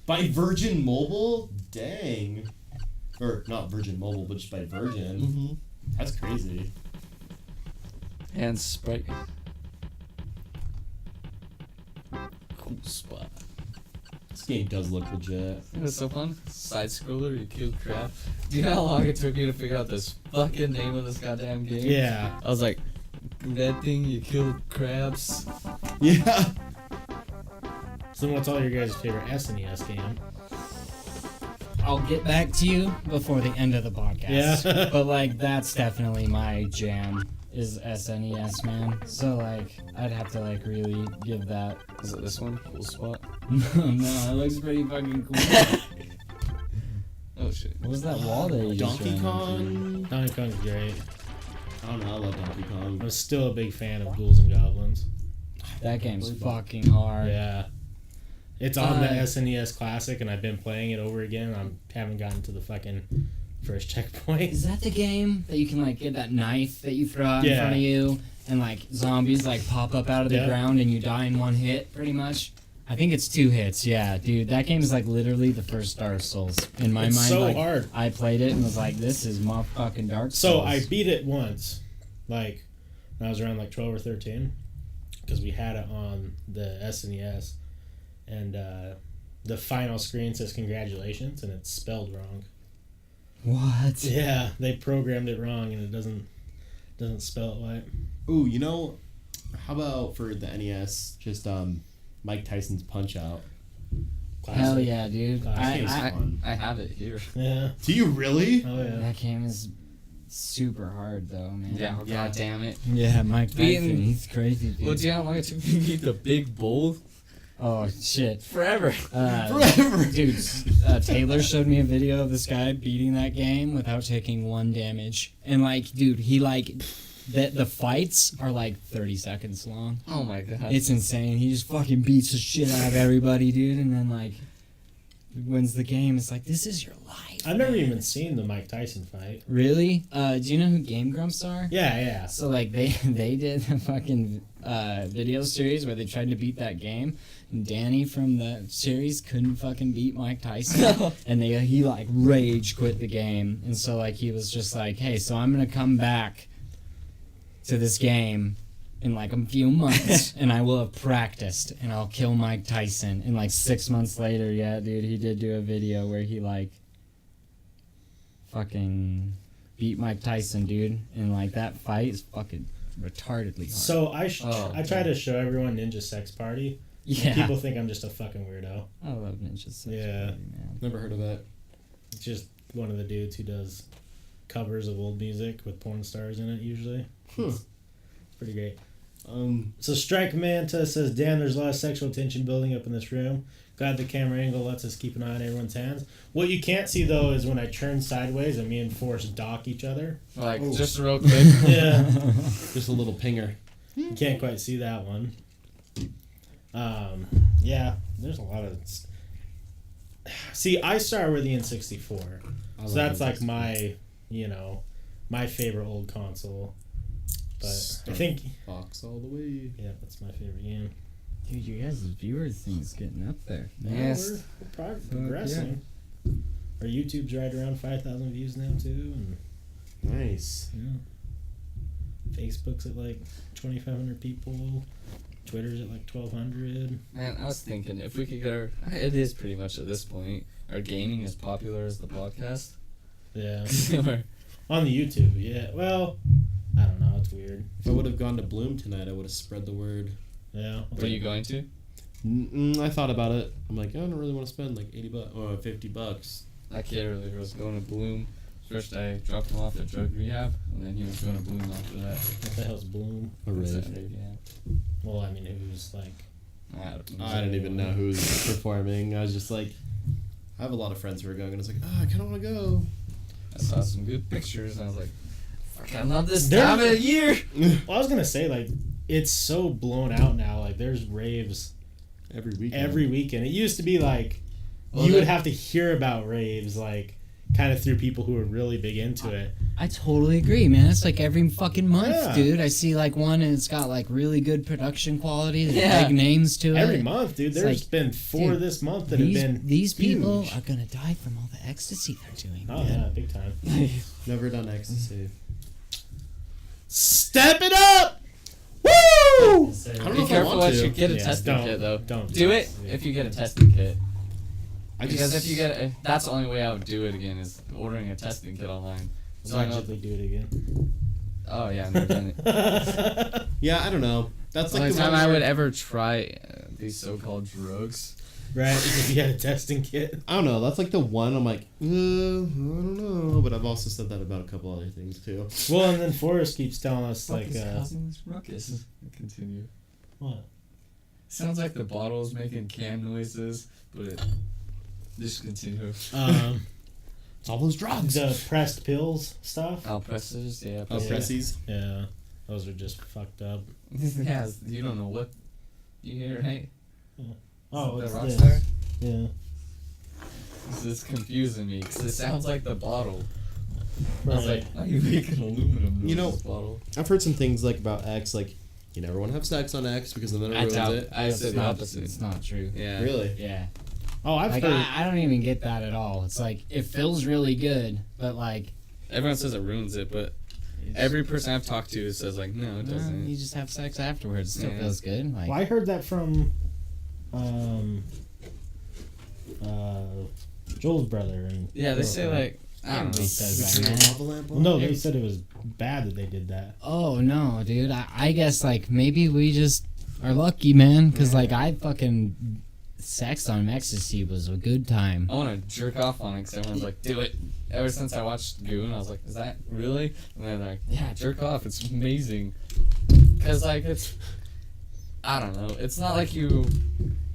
By Virgin Mobile? Dang. Or not Virgin Mobile, but just by Virgin. Mm-hmm. That's crazy. And Sprite. Cool Spot. This game does look legit. It was so fun. Side scroller, you kill crap. Do you know how long it took me to figure out this fucking name of this goddamn game? Yeah. I was like, that thing, you kill crabs. Yeah. So what's all your guys' favorite SNES game? I'll get back to you before the end of the podcast. Yeah. But like that's definitely my jam is SNES, man. So like I'd have to like really give that. Is it this one? Cool Spot? No, it looks pretty fucking cool. Oh shit. What was that wall there? You just Donkey ran into? Kong? Donkey Kong's great. I don't know, I love Donkey Kong. I'm still a big fan of Ghouls and Goblins. That game's fucking hard. Yeah. It's on the Uh, SNES Classic, and I've been playing it over again. I haven't gotten to the fucking first checkpoint. Is that the game that you can like get that knife that you throw out in Yeah. front of you and like zombies like pop up out of the Yeah. ground and you die in one hit pretty much? I think it's 2 hits. Yeah, dude, that game is like literally the first Dark Souls in my It's mind. so like, hard. I played it and was like, this is motherfucking Dark Souls. So I beat it once, like when I was around like 12 or 13, because we had it on the SNES, and the final screen says congratulations, and it's spelled wrong. What? Yeah, they programmed it wrong, and it doesn't spell it right. Ooh, you know, how about for the NES, just Mike Tyson's Punch Out? Classic. Hell yeah, dude. Classic. game's I, fun. I have it here. Yeah. Do you really? Oh yeah. that game is super hard though, man. Yeah, god damn it. Yeah, Mike Being- Tyson, he's crazy, dude. Well, do you know how long it took me to beat the big bowl? Oh shit. Forever. Forever. Dude, Taylor showed me a video of this guy beating that game without taking 1 damage. And like, dude, he like the fights are like 30 seconds long. Oh my god. It's insane. He just fucking beats the shit out of everybody, dude, and then like wins the game. It's like, this is your life. I've never man. even seen the Mike Tyson fight. Really? Do you know who Game Grumps are? Yeah, yeah. So like they did a fucking video series where they tried to beat that game, and Danny from the series couldn't fucking beat Mike Tyson, and he like rage quit the game, and so like he was just like, hey, so I'm gonna come back to this game in like a few months, and I will have practiced, and I'll kill Mike Tyson. And like 6 months later, yeah, dude, he did do a video where he like fucking beat Mike Tyson, dude, and like that fight is fucking retardedly hard. So Oh, I try to show everyone Ninja Sex Party. yeah, People think I'm just a fucking weirdo. I love Ninja Sex Yeah. Party, man. Never heard of that. It's just one of the dudes who does covers of old music with porn stars in it usually. It's pretty great. So Strike Manta says, "Damn, there's a lot of sexual tension building up in this room. Glad the camera angle lets us keep an eye on everyone's hands. What you can't see though is when I turn sideways and me and Forrest dock each other. Like, Ooh. just real quick. Yeah, Just a little pinger. you can't quite see that one. Yeah, there's a lot of. See, I started with the N64, so that's like my, my favorite old console. But I think, Box all the way. yeah, that's my favorite game. Dude, you guys' viewer thing's getting up there. Yes. We're progressing. Our YouTube's right around 5,000 views now too, and Nice. Facebook's at like 2,500 people. Twitter's at like 1,200. Man, I was thinking if we could get our. It is pretty much at this point. Our gaming as popular as the podcast. Yeah, We're- on the YouTube. Yeah, well, I don't know. It's weird. If I would have gone to Bloom tonight, I would have spread the word. Yeah. what are you going to? I thought about it. I'm like, I don't really want to spend like $80 or $50. That kid earlier was going to Bloom. First, I dropped him off at drug rehab, and then he was going to Bloom after that. What the hell's Bloom? A What's rave. that rave, yeah. Well, I mean, who's like? I didn't even know who was performing. I was just like, I have a lot of friends who are going, and it's like, I kind of want to go. I saw some good pictures, and I was like, fuck, I love this There- time of the year! Well, I was gonna say like, it's so blown out now. Like, there's raves Every weekend. every weekend. It used to be like, Well, you would then- have to hear about raves like, kind of through people who are really big into it. I totally agree, man. It's like every fucking month, Yeah. dude. I see like one and it's got like really good production quality. There's Yeah. big names to it. Every month, dude. It's There's like, been 4 dude, this month that have been These people huge. are gonna die from all the ecstasy they're doing. Oh man. yeah, big time. Never done ecstasy. Step it up! Woo! I don't know Be if I careful want what to. you get a Yeah, testing don't- kit, though. don't do do it it. if you get a testing kit. I Because just, if you get that's the only way I would do it again is ordering a testing kit online. So I know, Magically do it again. oh yeah, I've never done it. yeah, I don't know. That's The like only the time one I where- would ever try these so-called drugs. Right? If you had a testing kit. I don't know. That's like the one I'm like, I don't know. But I've also said that about a couple other things too. Well, and then Forrest keeps telling us What like, is causing this ruckus? Continue. what? Sounds like the bottle's making can noises, but it just continue. It's all those drugs. The pressed pills stuff. Alpresses, yeah. Oh, Yeah. pressies. Yeah, those are just fucked up. Yeah, you don't know what you hear, right? Oh, the what's Rockstar? this? Yeah. This is confusing me because it sounds like the bottle. I was Right. like, why are you making aluminum You know- this bottle? I've heard some things like about X, like you never want to have sex on X because then it I ruins doubt it. I It's said the not, opposite. it's not true. Yeah. Really? Yeah. Oh, I've Like, heard. I don't even get that at all. It's like, it feels really good, but like, Everyone says it ruins it, but every person I've talked to says like, no, it no, doesn't. you just have sex afterwards. It still Yeah. feels good. Like, Well, I heard that from Joel's brother. And Yeah, they say like, I don't Everybody know. says that, man. Well, no, they said it was bad that they did that. Oh no, dude. I guess like maybe we just are lucky, man. Cause like I fucking sex on ecstasy was a good time. I want to jerk off on it because everyone's like, do it. Ever since I watched Goon, I was like, is that really? And they're like, yeah, jerk off. It's amazing. Because, like, it's, I don't know. It's not like you,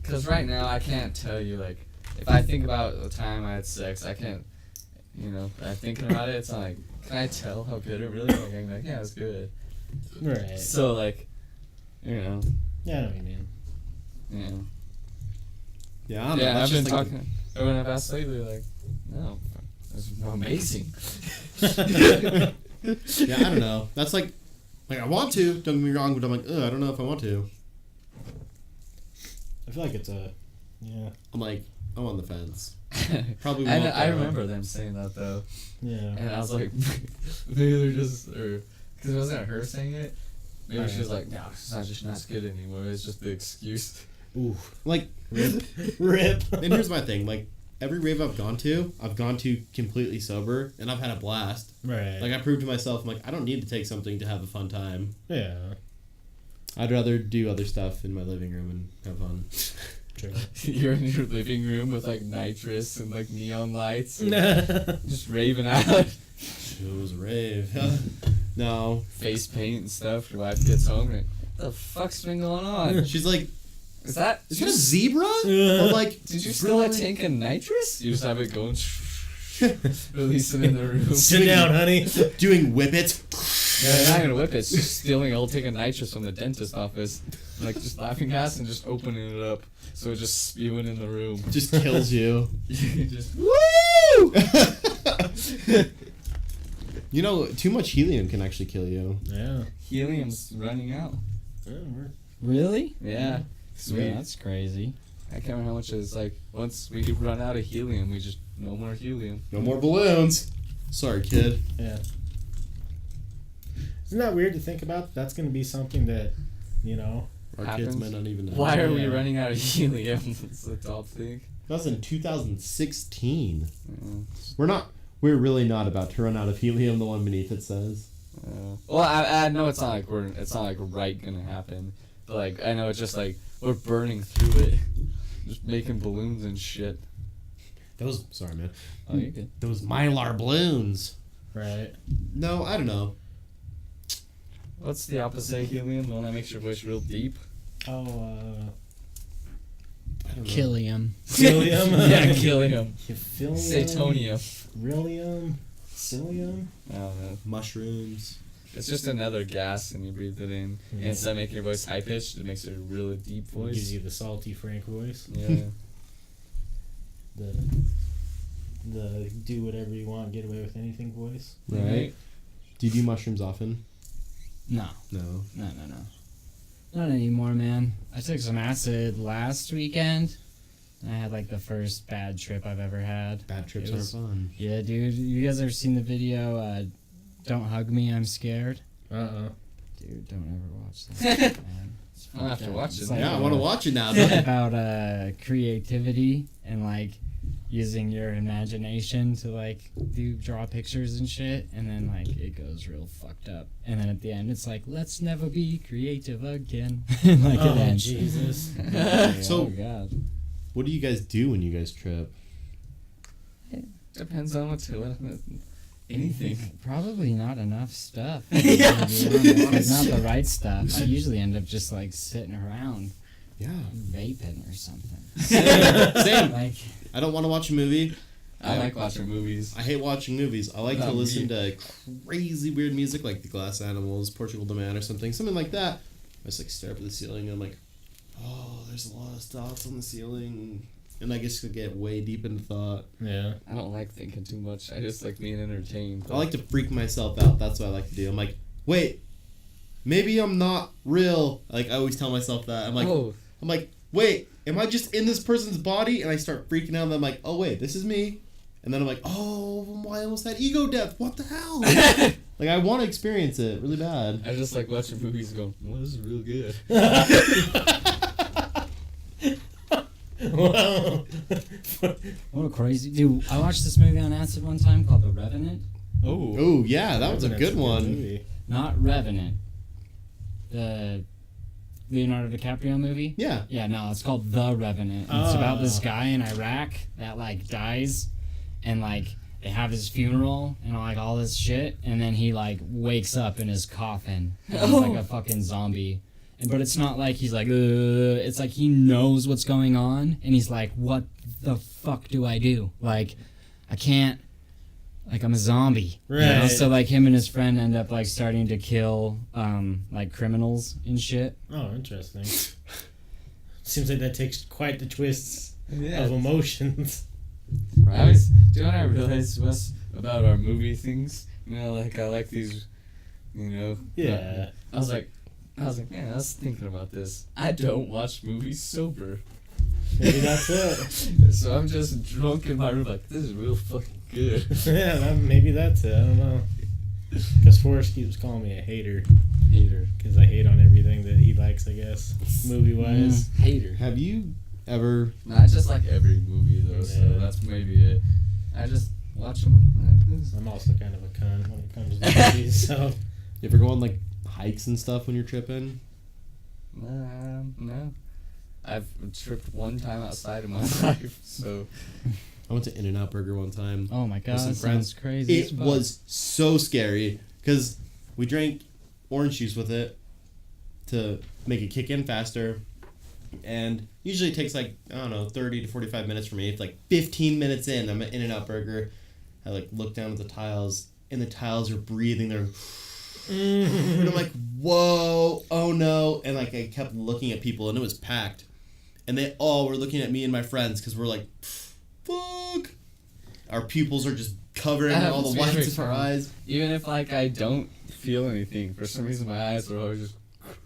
because right now I can't tell you, like, if I think about the time I had sex, I can't, thinking about it, it's not like, can I tell how good it really is? Like, I'm like, yeah, it's good. Right. So, like, Yeah, I know what you mean. yeah. Yeah, I don't know. Yeah, I've That's been just like talking. Everyone I've asked lately, like, no, it's amazing. Yeah, I don't know. That's like I want to. Don't get me wrong, but I'm like, I don't know if I want to. I feel like it's a. Yeah. I'm like, I'm on the fence. Probably I, won't I go. remember them saying that though, Yeah. and I was like, maybe they're just, or because it wasn't her saying it. Maybe she was like, no, it's not just not good anymore. It's just the excuse. Ooh. Like, Rip. and here's my thing. Like, every rave I've gone to completely sober, and I've had a blast. Right. Like, I proved to myself, I'm like, I don't need to take something to have a fun time. Yeah. I'd rather do other stuff in my living room and have fun. True. You're in your living room with like nitrous and like neon lights, and yeah. just raving out, It was a rave. No. face paint and stuff. Your wife gets home and the fuck's been going on? She's like, Is that is that a zebra? I'm like, did you steal a tank of nitrous? You just have it going, release it in the room. Sit down, honey. doing whippets. Yeah, you're not gonna whip it. It's just stealing a whole tank of nitrous from the dentist office. Like, just laughing gas and just opening it up. So it's just spewing in the room. Just kills you. Just, Woo! You know, too much helium can actually kill you. Yeah. helium's running out. Yeah, Really? Yeah. Sweet. Yeah, that's crazy. I can't remember how much it is. Like, once we run out of helium, we just, no more helium. No more balloons. Sorry, kid. yeah. Isn't that weird to think about? That's going to be something that, you know. Our Happens. kids might not even know. Why are we Yeah. running out of helium? That's the top thing. That was in 2016. Yeah. We're really not about to run out of helium. The one beneath it says. Well, I know it's not like right gonna happen, but like I know it's just like we're burning through it, just making balloons and shit. Sorry, man. Oh, you're good. Those mylar balloons. Right. No, I don't know. What's the opposite of helium? The one that makes your voice real deep. Oh, I don't know. Killium. Helium? Yeah, helium. Helium. Satonium. Beryllium. Psyllium. I don't know. Mushrooms. It's just another gas, and you breathe it in. And instead of making your voice high pitched, it makes it a really deep voice. Gives you the salty Frank voice. Yeah. The do whatever you want, get away with anything voice. Right. Do you do mushrooms often? No. No. No. Not anymore, man. I took some acid last weekend. And I had like the first bad trip I've ever had. Bad trips It was- aren't fun. Yeah, dude. You guys ever seen the video, Don't Hug Me, I'm Scared? Dude, don't ever watch that, man. It's I'll have to fucked up. watch It's it. like, Yeah, I want to watch it now. about creativity and like using your imagination to like draw pictures and shit, and then like it goes real fucked up, and then at the end it's like, let's never be creative again. Like Oh, it ends. Jesus. So- Oh god. What do you guys do when you guys trip? Depends on what's anything. Probably not enough stuff. Yeah. It's not the right stuff. I usually end up just like sitting around Yeah. vaping or something. Same. Like, I don't want to watch a movie. I like watching movies. I hate watching movies. I like to Not listen me. to crazy weird music like the Glass Animals, Portugal the Man, or something like that. I just like stare up at the ceiling and I'm like, oh, there's a lot of dots on the ceiling, and I just could get way deep into thought. Yeah. I don't like thinking too much. I just like being entertained. I like to freak myself out. That's what I like to do. I'm like, wait, maybe I'm not real. Like I always tell myself that. I'm like, wait, am I just in this person's body? And I start freaking out. And I'm like, oh wait, this is me. And then I'm like, oh, I almost had ego death. What the hell? Like I want to experience it really bad. I just like watching movies and going, well, this is real good. Wow. what a crazy dude! I watched this movie on acid one time called The Revenant. Oh. Oh yeah, that was a That's good one. movie. Not Revenant. The Leonardo DiCaprio movie. Yeah. Yeah, no, it's called The Revenant. And It's about this Oh. guy in Iraq that like dies, and like they have his funeral and like all this shit, and then he like wakes up in his coffin. And he's like a fucking zombie. But it's not like he's like, it's like he knows what's going on, and he's like, what the fuck do I do? Like, I can't, like, I'm a zombie. You know? Right. So, like, him and his friend end up, like, starting to kill, like, criminals and shit. Oh, interesting. Seems like that takes quite the twists Yeah. of emotions. Do you know what I realized, Wes, about our movie things? You know, like, I like these, you know. Yeah. I was like, man, I was thinking about this. I don't watch movies sober. Maybe that's it. So I'm just drunk in my room like, this is real fucking good. Yeah, maybe that's it. I don't know. Because Forrest keeps calling me a hater. Hater. Because I hate on everything that he likes, I guess. Movie-wise. Hater. Have you ever? No, I just like every movie though, so Yeah. that's maybe it. I just watch them. I'm also kind of a cunt when it comes to movies, so... You ever go on like hikes and stuff when you're tripping? No. I've tripped one time outside of my life, so. I went to In-N-Out Burger one time. Oh my god, some that friends. sounds crazy. as It fuck. was so scary because we drank orange juice with it, to make it kick in faster. And usually it takes like, I don't know, 30 to 45 minutes for me. It's like 15 minutes in, I'm at In-N-Out Burger. I like look down at the tiles, and the tiles are breathing. They're and I'm like, whoa, oh no. And like I kept looking at people, and it was packed. And they all were looking at me and my friends because we're like, fuck. Our pupils are just covering That all happens the to me every whites of our time. eyes. Even if like I don't feel anything, for some reason my eyes are always just.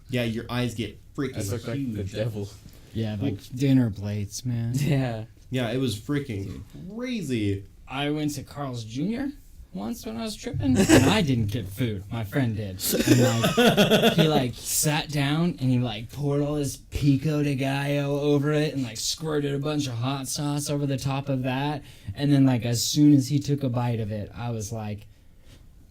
Yeah, your eyes get freaking I look like the huge. devil. Yeah, like dinner plates, man. Yeah. Yeah, it was freaking crazy. I went to Carl's Jr. once when I was tripping, and I didn't get food. My friend did. And like, he like sat down and he like poured all this pico de gallo over it and like squirted a bunch of hot sauce over the top of that. And then like as soon as he took a bite of it, I was like,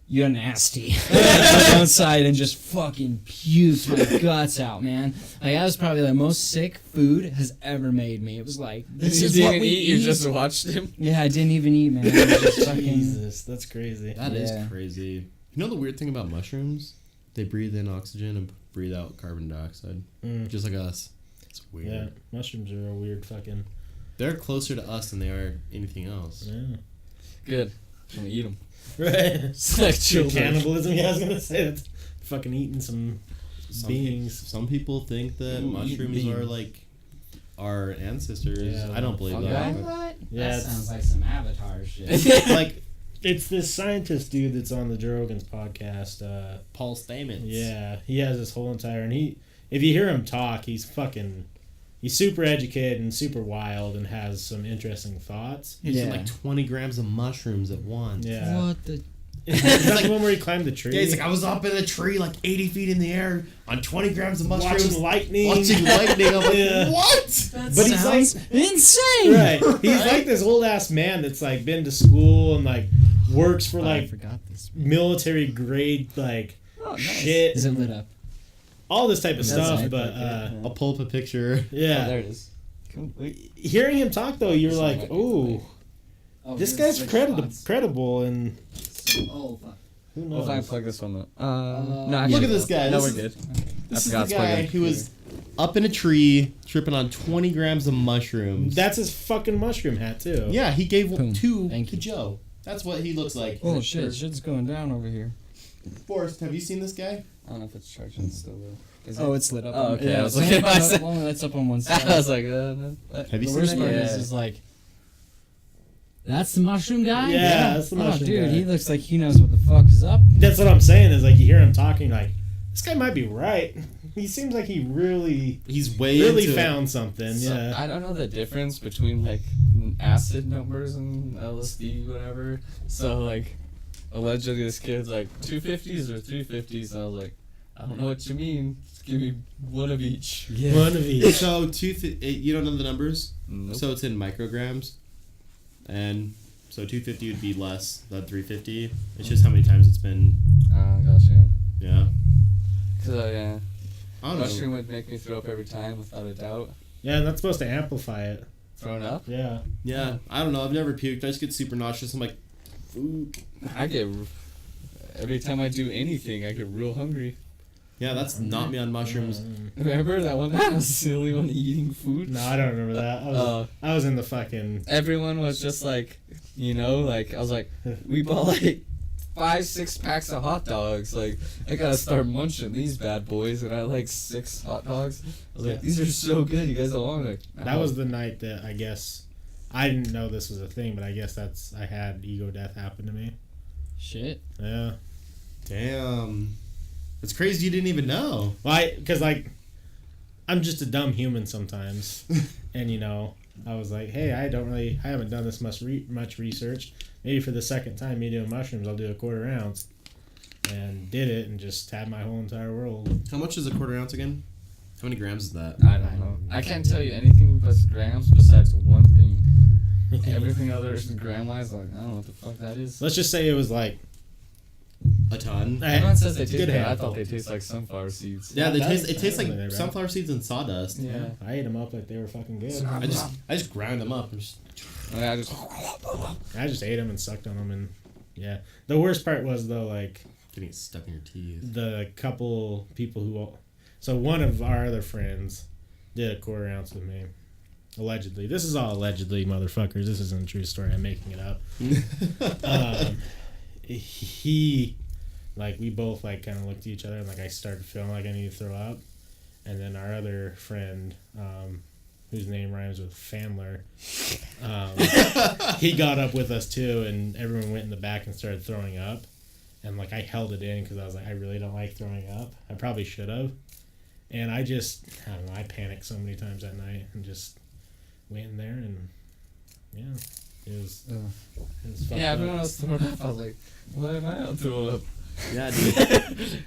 "You're nasty." I went outside and just fucking puked my guts out, man. Like that was probably the most sick food has ever made me. It was like, this You is what didn't we eat, you eat. just watched him. Yeah, I didn't even eat, man. I was just fucking. Jesus, that's crazy. That is Yeah. crazy. You know the weird thing about mushrooms? They breathe in oxygen and breathe out carbon dioxide. Just like us. It's weird. Yeah, mushrooms are a weird fucking. They're closer to us than they are anything else. Yeah. Good. I'm gonna eat them. Right. It's like children. Cannibalism. Yeah, I was gonna say that's fucking eating some beings. Some people think that Ooh, mushrooms beans. are like our ancestors. Yeah, I don't believe fungi. that. What? Yeah, That it's- sounds like some Avatar shit. Like It's this scientist dude that's on the Joe Rogan's podcast. Paul Stamets. Yeah, he has this whole entire and if you hear him talk, he's super educated and super wild and has some interesting thoughts. He's Yeah. like 20 grams of mushrooms at once. Yeah, What the? is that the one where he climbed the tree? Yeah, he's like, I was up in a tree like 80 feet in the air on 20 grams of mushrooms. watching lightning. Watching lightning. I'm like, Yeah. what? That But he's sounds insane. Right. He's like this old ass man that's like been to school and like works for I like forgot this. military grade like Oh, nice. shit, Is it lit up? all this type of That's stuff. nice. But I'll pull up a picture. Oh, yeah, there it is. Cool. Wait. hearing him talk though, you're This like, might be ooh, Oh, this here's guy's six credible, spots. credible, and Oh fuck. who What if I knows? plug this one up? Look actually, at this guy. No, This we're is- good. This is forgot the to plug guy in. who was up in a tree tripping on 20 grams of mushrooms. That's his fucking mushroom hat too. Yeah, he gave Boom. two Thank to you. Joe. That's what he looks like. Oh shit! Shit's going down over here. Forrest, have you seen this guy? I don't know if it's charging still though. Is Oh, it? it's lit up. Oh, on- okay, Yeah, I was it's like, only, I said- only lights up on one I side. was like, no. Have you The seen worst that? part Yeah. is like. That's the mushroom guy. Yeah, that's the Oh, mushroom dude, guy. he looks like he knows what the fuck is up. That's what I'm saying. Is like you hear him talking, like this guy might be right. He seems like he really, He's way really into it. found something. So, Yeah. I don't know the difference between like acid numbers and LSD, whatever. So like, allegedly this kid's like 250s or 350s, and I was like, I don't know what you mean. Just give me one of each. One of each. So you don't know the numbers? Nope. So it's in micrograms, and so 250 would be less than 350. It's just how many times it's been. Gotcha. Yeah. Cause yeah, I don't mushroom know. would make me throw up every time without a doubt. Yeah, and that's supposed to amplify it. Thrown up? Yeah. Yeah, I don't know. I've never puked. I just get super nauseous. I'm like, ooh. I get every time I do anything, I get real hungry. Yeah, that's not me on mushrooms. Remember that one? I was the only one eating food. No, I don't remember that. I was in the fucking. Everyone was just like, like I was like, we bought like 5-6 packs of hot dogs. Like I gotta start munching these bad boys, and I had like 6 hot dogs. I was like, these are so good. You guys don't want it. That was the night that I guess I didn't know this was a thing, but I guess I had ego death happen to me. Shit. Yeah. Damn. It's crazy you didn't even know. Well, because like I'm just a dumb human sometimes, and I was like, hey, I haven't done this much research. Maybe for the second time me doing mushrooms, I'll do a quarter ounce, and did it, and just had my whole entire world. How much is a quarter ounce again? How many grams is that? I don't know. I can't tell you anything but grams besides one thing. Everything other than gram wise, like I don't know what the fuck that is. Let's just say it was like A ton. Everyone says they taste good good. I handful. thought they taste like sunflower seeds. Yeah, That- it tastes that- like that- sunflower seeds and sawdust. Yeah. I ate them up like they were fucking good. I just ground them up and just. I just I just ate them and sucked on them, and yeah. The worst part was though, like Getting it stuck in your teeth. the couple people who So one of our other friends did a quarter ounce with me. Allegedly. This is all allegedly, motherfuckers. This isn't a true story. I'm making it up. He, like, we both, like, kind of looked at each other and, like, I started feeling like I need to throw up. And then our other friend, whose name rhymes with Famler, he got up with us too, and everyone went in the back and started throwing up. And, like, I held it in because I was like, I really don't like throwing up. I probably should have. And I don't know, I panicked so many times that night and just went in there and, yeah, it was fucked Yeah, up. everyone else throwing up. I was like, why am I not throwing up? Yeah, dude.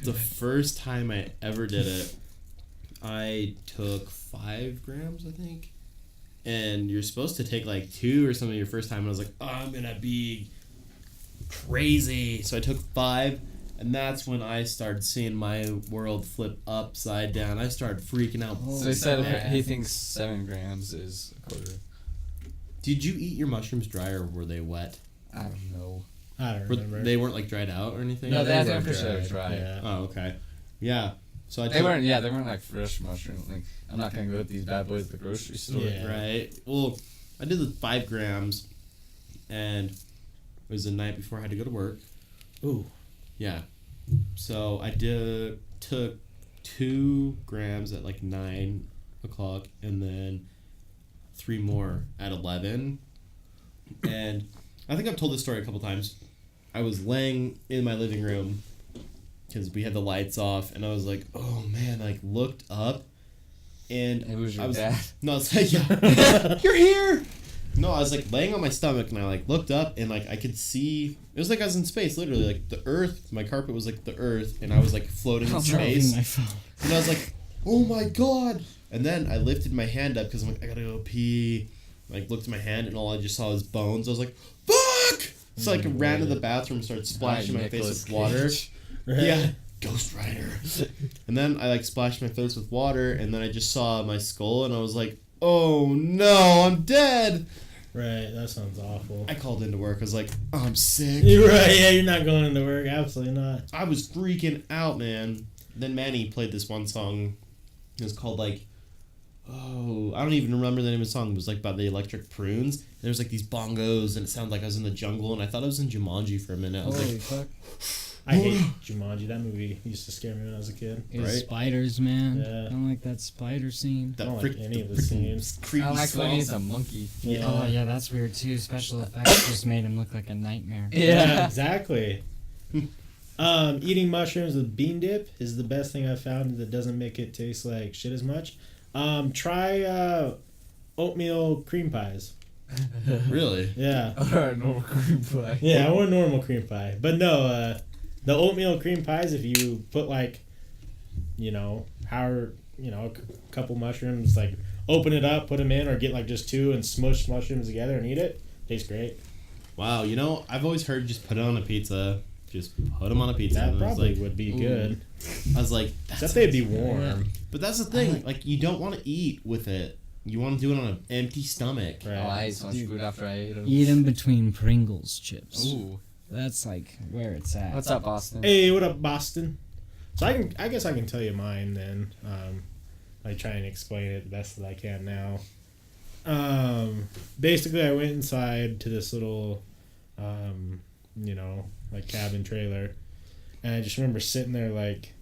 The first time I ever did it, I took 5 grams, I think. And you're supposed to take like 2 or something your first time. And I was like, oh, I'm going to be crazy. So I took 5. And that's when I started seeing my world flip upside down. I started freaking out. So he said he thinks 7 grams is a quarter. Did you eat your mushrooms dry or were they wet? I don't know. I don't remember. They weren't like dried out or anything? No, Yeah, they were for sure dried. dry. Yeah. Oh, okay. Yeah. So They weren't like fresh mushrooms. Like, I'm not gonna go with these bad boys at the grocery store. Yeah. Right. Well, I did the 5 grams, and it was the night before I had to go to work. Ooh. Yeah. So I took 2 grams at like 9 o'clock, and then 3 more at 11. And I think I've told this story a couple times. I was laying in my living room because we had the lights off, and I was like, oh man, like looked up, and It was your I was, dad. No, it's like, yeah, you're here. No, I was like laying on my stomach, and I like looked up, and like I could see. It was like I was in space, literally. Like the Earth, my carpet was like the Earth, and I was like floating in space. My phone. And I was like, oh my god. And then I lifted my hand up because I'm like, I gotta go pee. Like looked at my hand, and all I just saw was bones. I was like, fuck. So like I ran to the bathroom and started splashing my face with water. Right. Yeah. Ghost Rider. And then I like splashed my face with water, and then I just saw my skull, and I was like, oh no, I'm dead. Right, that sounds awful. I called into work. I was like, I'm sick. You're right, yeah, you're not going into work. Absolutely not. I was freaking out, man. Then Manny played this one song. It was called like, oh, I don't even remember the name of the song. It was like about the electric prunes. And there was like these bongos, and it sounded like I was in the jungle, and I thought I was in Jumanji for a minute. I was Holy like, fuck. I hate Jumanji. That movie used to scare me when I was a kid. It was Right? spiders, man. Yeah. I don't like that spider scene. I don't like frick- any of the freaking scenes. creepy I like when song. he's a monkey. Yeah. Oh yeah, that's weird too. Special effects just made him look like a nightmare. Yeah, exactly. Eating mushrooms with bean dip is the best thing I've found that doesn't make it taste like shit as much. Try oatmeal cream pies. Really? Yeah. Alright, normal cream pie. Yeah, I want normal cream pie. But no, the oatmeal cream pies, if you put like, a couple mushrooms, like open it up, put them in, or get like just 2 and smush mushrooms together and eat it, tastes great. Wow, I've always heard just put it on a pizza. Just put them on a pizza. That And I was probably like, would be ooh. good. I was like, that's Except they'd be warm. But that's the thing. Like, you don't want to eat with it. You want to do it on an empty stomach. Right. Oh, I ate so much food after I ate them. Eat them between Pringles chips. Ooh. That's like where it's at. What's up, Boston? Hey, what up, Boston? So I guess I can tell you mine then. I try and explain it the best that I can now. Basically, I went inside to this little, like cabin trailer, and I just remember sitting there like,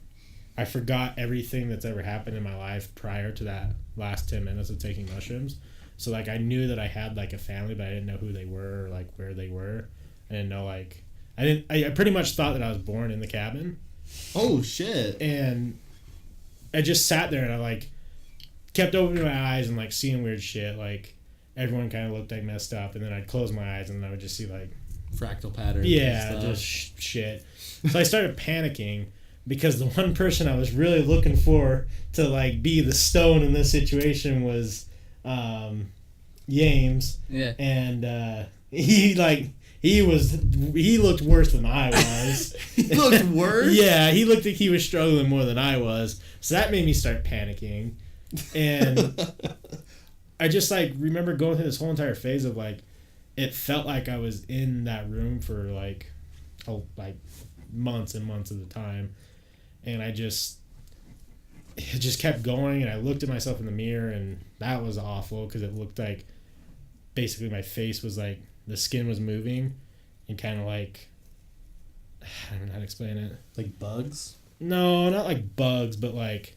I forgot everything that's ever happened in my life prior to that last 10 minutes of taking mushrooms. So like I knew that I had like a family, but I didn't know who they were or like where they were. I didn't know like I pretty much thought that I was born in the cabin. Oh, shit. And I just sat there and I like kept opening my eyes and like seeing weird shit. Like everyone kind of looked like messed up, and then I'd close my eyes and then I would just see like Fractal pattern. yeah, and stuff. just shit. So I started panicking because the one person I was really looking for to like be the stone in this situation was Yames, Yeah. and he looked worse than I was. He looked worse? Yeah, he looked like he was struggling more than I was. So that made me start panicking. And I just like remember going through this whole entire phase of like it felt like I was in that room for like months and months of the time. And it just kept going, and I looked at myself in the mirror, and that was awful because it looked like basically my face was like the skin was moving and kind of like, I don't know how to explain it. Like bugs? No, not like bugs, but like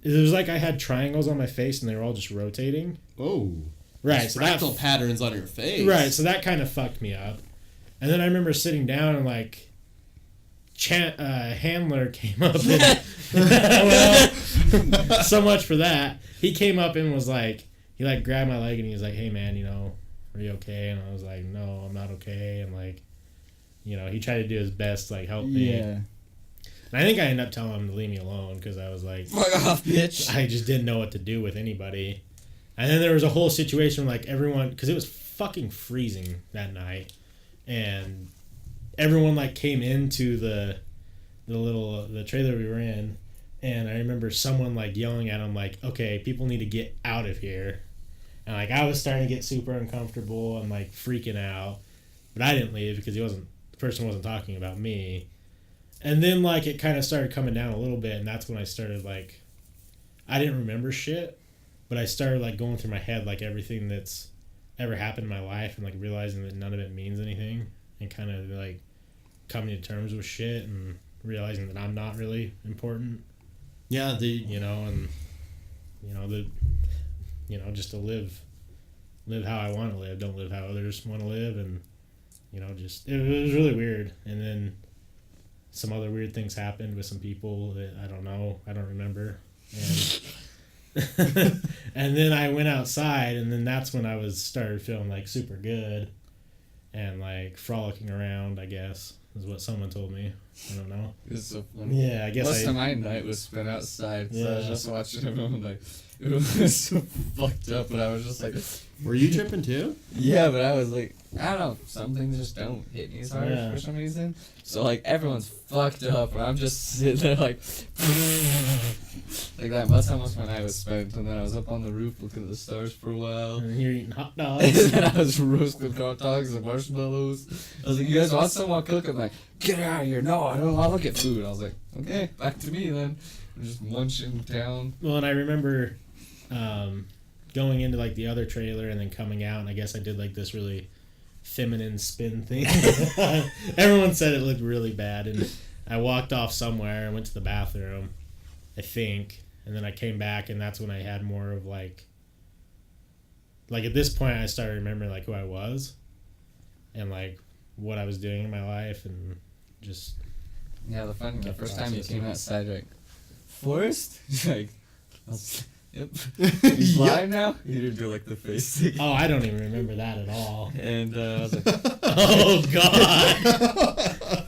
it was like I had triangles on my face and they were all just rotating. Oh. Right, so fractal patterns on your face. Right, so that kind of fucked me up. And then I remember sitting down and like Handler came up and well, so much for that. He came up and was like, he like grabbed my leg and he was like, "Hey man, you know, are you okay?" And I was like, "No, I'm not okay." And like, you know, he tried to do his best to like help me. Yeah. And I think I ended up telling him to leave me alone because I was like, Fuck off, bitch. I just didn't know what to do with anybody. And then there was a whole situation where like everyone, because it was fucking freezing that night, and everyone like came into the trailer we were in, and I remember someone like yelling at him like, "Okay, people need to get out of here." And like I was starting to get super uncomfortable and like freaking out, but I didn't leave because the person wasn't talking about me. And then like it kind of started coming down a little bit, and that's when I started like, I didn't remember shit, but I started like going through my head like everything that's ever happened in my life, and like realizing that none of it means anything, and kind of like coming to terms with shit and realizing that I'm not really important. Yeah, you know, and just to live how I want to live, don't live how others want to live, and just it was really weird. And then some other weird things happened with some people that I don't remember, and and then I went outside, and then that's when I started feeling like super good and like frolicking around, I guess is what someone told me. I don't know. It's so funny. Yeah, I guess most of my night was spent outside, so I was Yeah. just watching everyone like, it was so fucked up, but I was just like, were you tripping too? yeah, but I was like, I don't know, some things just don't hit me as hard Yeah. for some reason. So like everyone's fucked up, and I'm just sitting there like that. That's how much my night was spent. And then I was up on the roof looking at the stars for a while. And you're eating hot And dogs. then I was roasting hot dogs and marshmallows. I was like, "You guys want some? I'll cook." I'm like, "Get out of here! No, I don't. I'll look at food." I was like, "Okay, back to me then." I'm just munching down. Well, and I remember going into like the other trailer and then coming out, and I guess I did like this really feminine spin thing. Everyone said it looked really bad, and I walked off somewhere and went to the bathroom, I think, and then I came back, and that's when I had more of like at this point I started remembering like who I was and like what I was doing in my life, and just Yeah, the Got first the time you process. came outside, like, Forrest? Like, I was, yep. He's live now? You didn't do like the face thing. oh, I don't even remember that at all. And I was like, Oh God!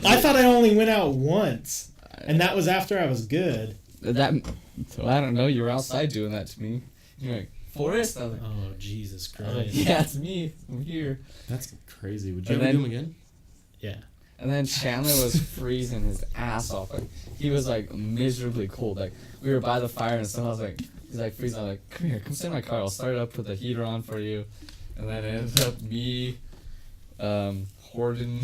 I thought I only went out once, and that was after I was good. So I don't know, you were outside doing that to me. You're like, Forrest? I was like, Oh Jesus I was like, Christ! yeah, it's me. I'm here. That's crazy. Would you And ever do then- them again? Yeah. And then Chandler was freezing his ass off. Like, he was like miserably cold. Like, we were by the fire and stuff. I was like, he's like freezing. I'm like, come here, come sit in my car. I'll start it up, put the heater on for you. And then it ended up me, Horton,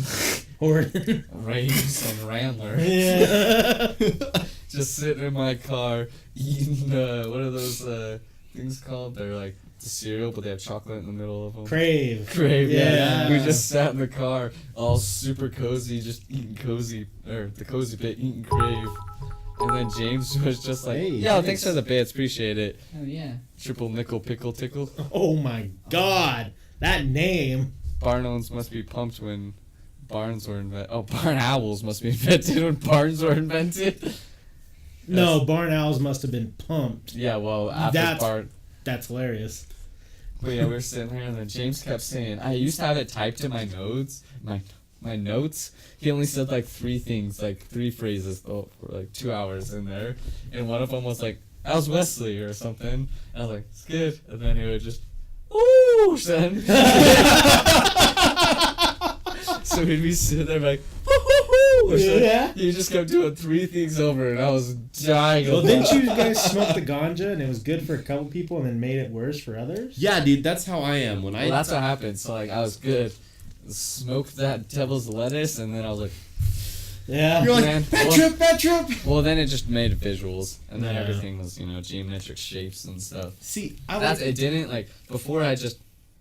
Rames, and Randler Yeah. just sitting in my car eating, what are those things called? They're like the cereal, but they have chocolate in the middle of them. Crave. Crave, yeah. Yeah. We just sat in the car, all super cozy, just eating the cozy bit, eating Crave. And then James was just like, Hey, yo, thanks thanks. for the bits, appreciate it. Oh yeah. Triple nickel pickle tickle. Oh my God! That name. Barn owns must be pumped when barns were invented. Oh, barn owls must be invented when barns were invented. No, barn owls must have been pumped. Yeah, well, after That's- barn. That's hilarious. But yeah, we were sitting there, and then James kept saying, I used to have it typed in my notes. My notes. He only said like 3 things, like 3 phrases, for like 2 hours in there. And one of them was like, how's Wesley or something. And I was like, it's good. And then he would just, ooh, son. So we'd be sitting there like, woo-hoo-hoo, or something. Yeah. He just kept doing 3 things over, and I was dying. Well, of didn't laugh. you guys smoke the ganja and it was good for a couple people and then made it worse for others? Yeah, dude, that's how I am. When Well, that's what happened. So like, I was good. Smoked that devil's lettuce, and then I was like, Yeah. You're like, Man, bad trip. Well, then it just made visuals, and then Yeah. everything was, geometric shapes and stuff. See, It didn't, before I just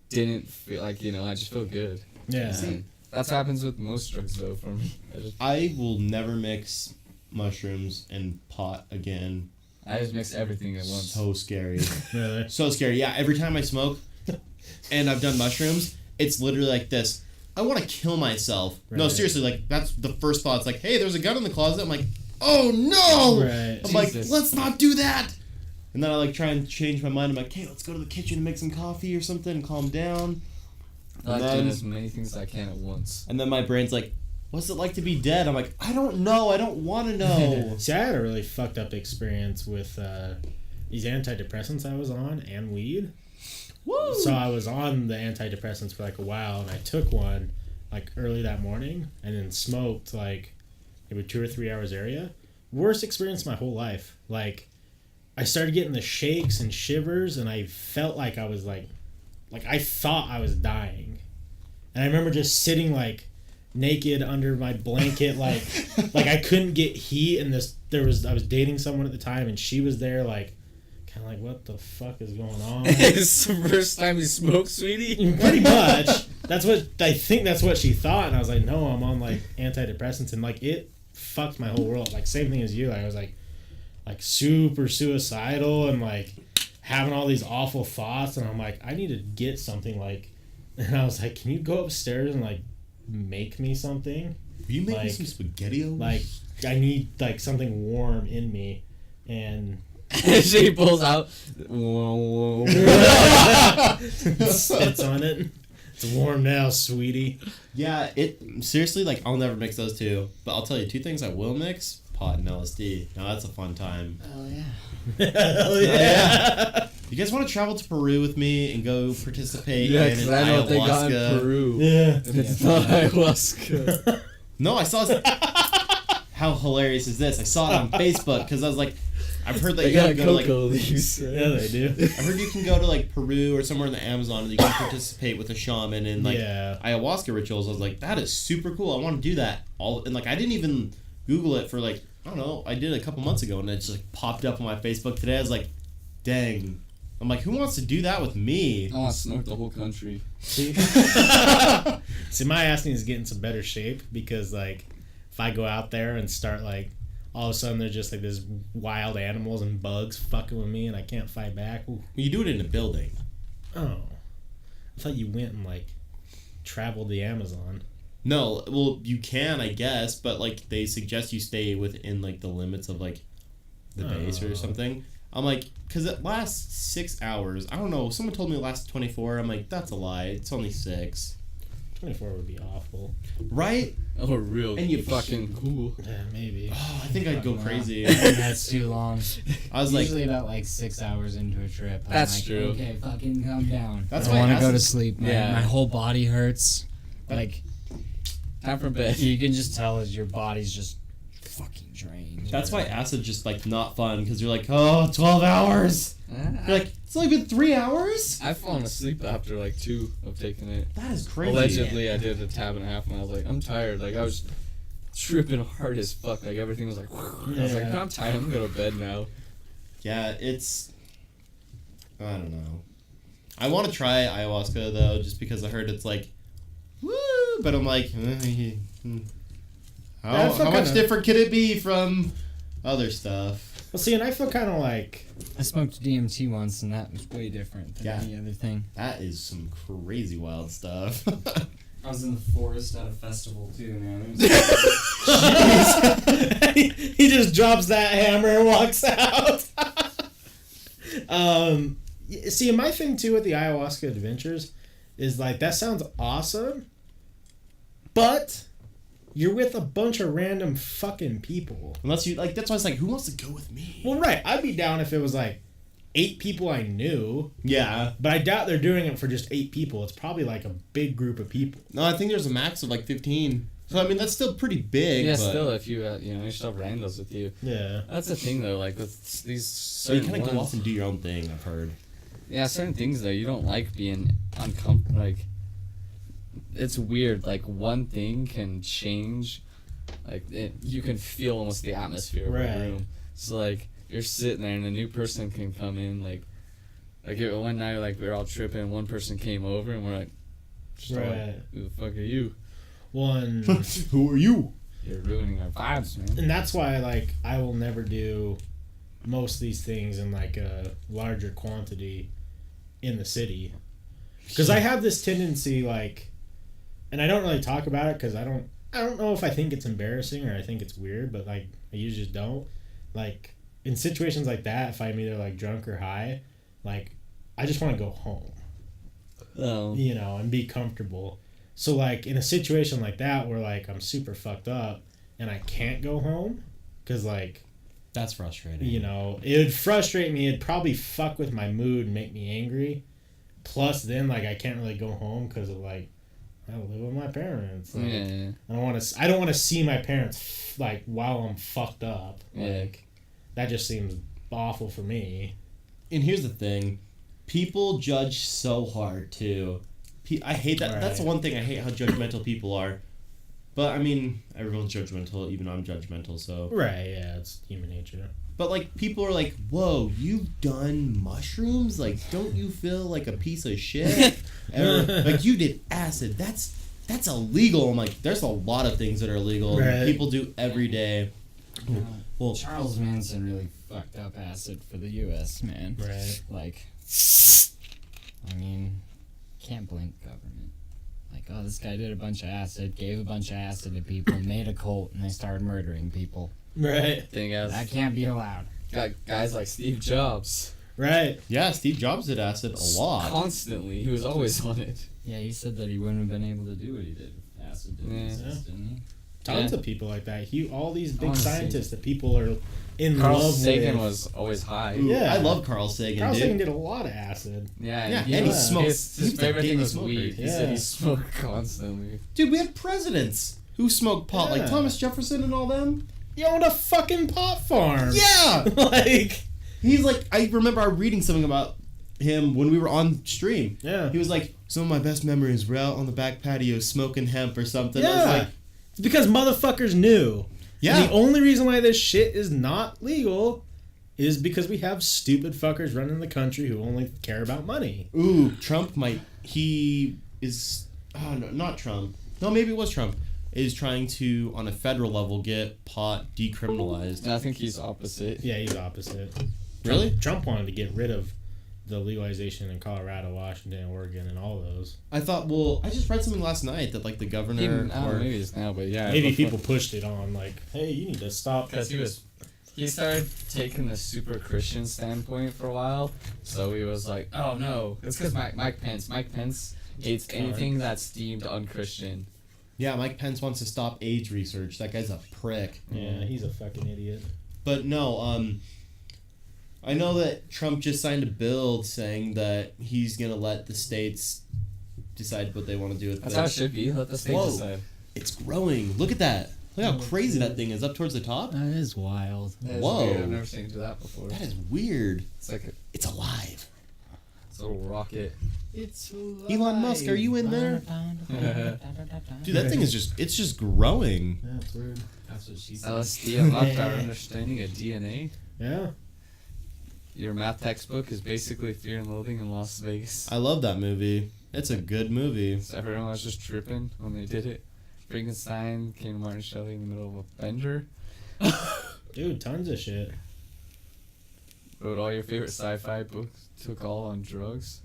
didn't feel like, I just feel good. Yeah. And that's what happens with most drugs, though, for me. I will never mix mushrooms and pot again. I just mix everything at once. So scary. Really? So scary. Yeah, every time I smoke and I've done mushrooms, it's literally like this. I want to kill myself. No, Right. seriously, like, that's the first thought. It's like, hey, there's a gun in the closet. I'm like, oh no! Right. I'm like, Jesus. let's not do that! And then I like try and change my mind. I'm like, hey, let's go to the kitchen and make some coffee or something and calm down. I like And doing then- as many things as I can at once. And then my brain's like, what's it like to be dead? I'm like, I don't know. I don't want to know. See, I had a really fucked up experience with these antidepressants I was on and weed. Woo! So I was on the antidepressants for like a while, and I took one like early that morning, and then smoked like maybe 2 or 3 hours area. Worst experience of my whole life. Like, I started getting the shakes and shivers, and I felt like I was like I thought I was dying. And I remember just sitting like naked under my blanket, like I couldn't get heat, and I was dating someone at the time, and she was there like kind of like, what the fuck is going on? It's the first time you smoked, sweetie? Pretty much. That's what I think. That's what she thought, and I was like, no, I'm on like antidepressants, and like it fucked my whole world. Like same thing as you. I was like super suicidal and like having all these awful thoughts, and I'm like, I need to get something like. And I was like, can you go upstairs and like make me something? Will you make me like- some SpaghettiOs? Like I need like something warm in me, and She pulls out. spits on it. It's warm now, sweetie. Yeah, seriously, like, I'll never mix those two. But I'll tell you 2 things I will mix: pot and LSD. Now that's a fun time. Oh, yeah. Hell yeah. You guys want to travel to Peru with me and go participate Yeah, in because an I know what they got in ayahuasca? Peru. Yeah. And it's not ayahuasca. No, I saw. How hilarious is this? I saw it on Facebook because I was like, I've heard that They you got can go to, like, cocoa leaves. Yeah, they do. I heard you can go to like Peru or somewhere in the Amazon and you can participate with a shaman in like Yeah. ayahuasca rituals. I was like, that is super cool. I want to do that. And like, I didn't even Google it for like, I don't know. I did it a couple months ago and it just like popped up on my Facebook today. I was like, dang. I'm like, who wants to do that with me? I want to smoke the whole country. See, my ass needs to get in some better shape because, like, if I go out there and start, like, all of a sudden there's just, like, this wild animals and bugs fucking with me and I can't fight back. Ooh. You do it in a building. Oh. I thought you went and, like, traveled the Amazon. No, well, you can, I guess, but like they suggest you stay within like the limits of like the base or something. I'm like, because it lasts 6 hours. I don't know. Someone told me it lasts 24. I'm like, that's a lie. It's only 6. 24 would be awful. Right? Oh, real. And you fucking cool. Yeah, maybe. Oh, I think I'd go Wow. crazy. That's too long. I was like, Usually about like 6 hours into a trip. I'm That's like, true. Okay, fucking calm down. That's I why want to go acid- to sleep. Yeah. My whole body hurts. Like Time for bed. you can just tell as your body's just fucking drained. that's why acid's just like not fun because you're like, oh, 12 hours. You're like, it's only been 3 hours? I've fallen asleep after like 2 of taking it. That is crazy. Allegedly, I did a tab and a half, and I was like, I'm tired. Like I was tripping hard as fuck. Like everything was like, I was like, Yeah. I'm tired. I'm gonna go to bed now. Yeah, it's. I don't know. I want to try ayahuasca though, just because I heard it's like, woo. But I'm like, I feel how much kinda- different could it be from other stuff? Well, see, and I feel kind of like... I smoked DMT once, and that was way different than Yeah. any other thing. That is some crazy wild stuff. I was in the forest at a festival too, man. he just drops that hammer and walks out. See, my thing too with the ayahuasca adventures is like that sounds awesome, but you're with a bunch of random fucking people. Unless you like, that's why it's like, who wants to go with me? Well, right, I'd be down if it was like 8 people I knew, Yeah. but I doubt they're doing it for just 8 people. It's probably like a big group of people. No, I think there's a max of like 15. So I mean, that's still pretty big. Yeah, but still, if you you still have randos with you. Yeah. That's the thing though. Like with these So you certain kind of go off ones, and do your own thing. I've heard. yeah, certain things though, you don't like being uncomfortable. Like it's weird. Like one thing can change Like you can feel almost the atmosphere of Right. the room. So like you're sitting there and a new person can come in. Like one night, like we were all tripping. One person came over and we're like, just all like, Right. who the fuck are you? One, Who are you? You're ruining our vibes, man. and that's why like I will never do most of these things in like a larger quantity in the city, because I have this tendency like, and I don't really talk about it because I don't know if I think it's embarrassing or I think it's weird, but like I usually just don't. Like in situations like that, if I'm either like drunk or high, like I just want to go home, Oh. you know, and be comfortable. So like in a situation like that where like I'm super fucked up and I can't go home because like, That's frustrating. you know, it would frustrate me. It'd probably fuck with my mood and make me angry. Plus then like I can't really go home because of like I live with my parents. Like, Yeah. I don't want to see my parents like while I'm fucked up. Yeah. Like that just seems awful for me. And here's the thing, people judge so hard too. I hate that. Right. That's the one thing I hate, how judgmental people are. But I mean, everyone's judgmental, even I'm judgmental. So. Right? Yeah, it's human nature. But like, people are like, "Whoa, you've done mushrooms? Like, don't you feel like a piece of shit? Or, like, you did acid? That's illegal." I'm like, there's a lot of things that are illegal. Right. That people do every day. Well, Charles Manson really fucked up acid for the U.S., man. Right. Like, I mean, can't blame government. Like, oh, this guy did a bunch of acid, gave a bunch of acid to people, made a cult, and they started murdering people. Right. Thing as That can't be allowed. got guys like Steve Jobs. Right. yeah, Steve Jobs did acid a lot. Constantly, he was always on it. Yeah, he said that he wouldn't have been able to do what he did if acid didn't Yeah. exist, didn't he? Tons Yeah. of people like that. All these big Honestly. scientists that people are in Carl love Sagan with. was always high. Ooh, Yeah. I love Carl Sagan, Carl dude. Sagan did a lot of acid. Yeah, Yeah, he and he was- smoked. His He was a favorite thing daily was smoker. weed. He said Yeah. he smoked constantly. Dude, we had presidents who smoked pot, like Yeah. Thomas Jefferson and all them. He owned a fucking pot farm. Yeah! Like. He's like, I remember reading something about him when we were on stream. Yeah. He was like, some of my best memories were out on the back patio smoking hemp or something. I was Yeah. like, It's because motherfuckers knew. yeah. And the only reason why this shit is not legal is because we have stupid fuckers running the country who only care about money. Ooh, Trump might. He is. Oh, no, not Trump. No, maybe it was Trump. Is trying to, on a federal level, get pot decriminalized. And I think he's opposite. Yeah, he's opposite. Really? Trump wanted to get rid of the legalization in Colorado, Washington, Oregon, and all those. I thought, well, I just read something last night that, like, the governor. Even, I don't know, or, maybe it's now, but yeah. Maybe before- people pushed it on, like, hey, you need to stop. Because he started taking the super Christian standpoint for a while. So he was like, oh no. It's because Mike Pence hates anything that's deemed unchristian. yeah, Mike Pence wants to stop AIDS research. That guy's a prick. Yeah, he's a fucking idiot. But no, I know that Trump just signed a bill saying that he's gonna let the states decide what they want to do with That's that. how it should be. Let the state Whoa. decide. It's growing. Look at that. Look how crazy that thing is up towards the top. That is wild. That is Whoa. weird. I've never seen it do that before. That is weird. It's like It's alive. a little rocket. It's Elon Musk, are you in there? Dude, that thing is it's just growing. Yeah, it's weird. That's what she said. LSD unlocked our understanding of DNA. Yeah. Your math textbook is basically Fear and Loathing in Las Vegas. I love that movie. It's a good movie. So everyone was just tripping when they did it. Frankenstein came to Martin Shelley in the middle of a bender. Dude, tons of shit. Wrote all your favorite sci-fi books. Took all on drugs.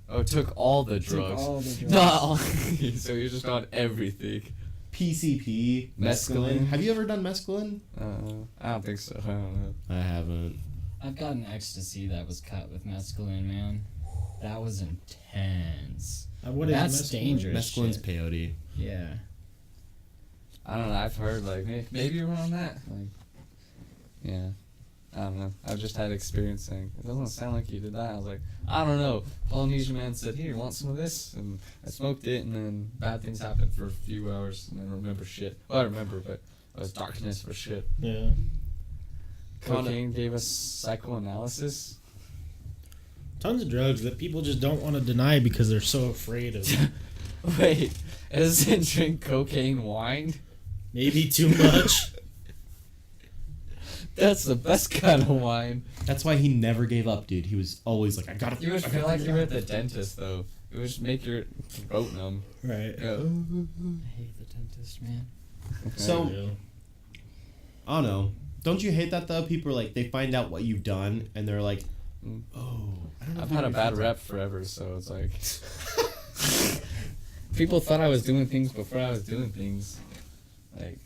Oh, took all the drugs. Not all. So you're just on everything. PCP. Mescaline. Have you ever done mescaline? I don't think so. I don't know. I haven't. I've gotten ecstasy that was cut with mescaline, man. That was intense. What is That's mescaline? dangerous. Mescaline's shit. peyote. Yeah. I don't know. I've heard like maybe you're on that. Like, yeah. I don't know. I've just had experience saying it doesn't sound like you did that. I was like, I don't know. Polynesian man said, "Here, want some of this?" And I smoked it, and then bad things happened for a few hours, and I don't remember shit. Well, I remember, but it was darkness for shit. Yeah. Cocaine gave us psychoanalysis. Tons of drugs that people just don't want to deny because they're so afraid of. Wait, doesn't drink cocaine wine? Maybe too much. That's the best kind of wine. That's why he never gave up, dude. He was always like, I gotta. You would feel like you were at the dentist, though. It would just make your throat numb. Right. Yeah. I hate the dentist, man. So, Yeah. I don't know. Don't you hate that though? People are like, they find out what you've done, and they're like, oh, I don't know. I've if had a you're bad friends rep forever, so it's like people thought I was doing things before I was doing things. Like,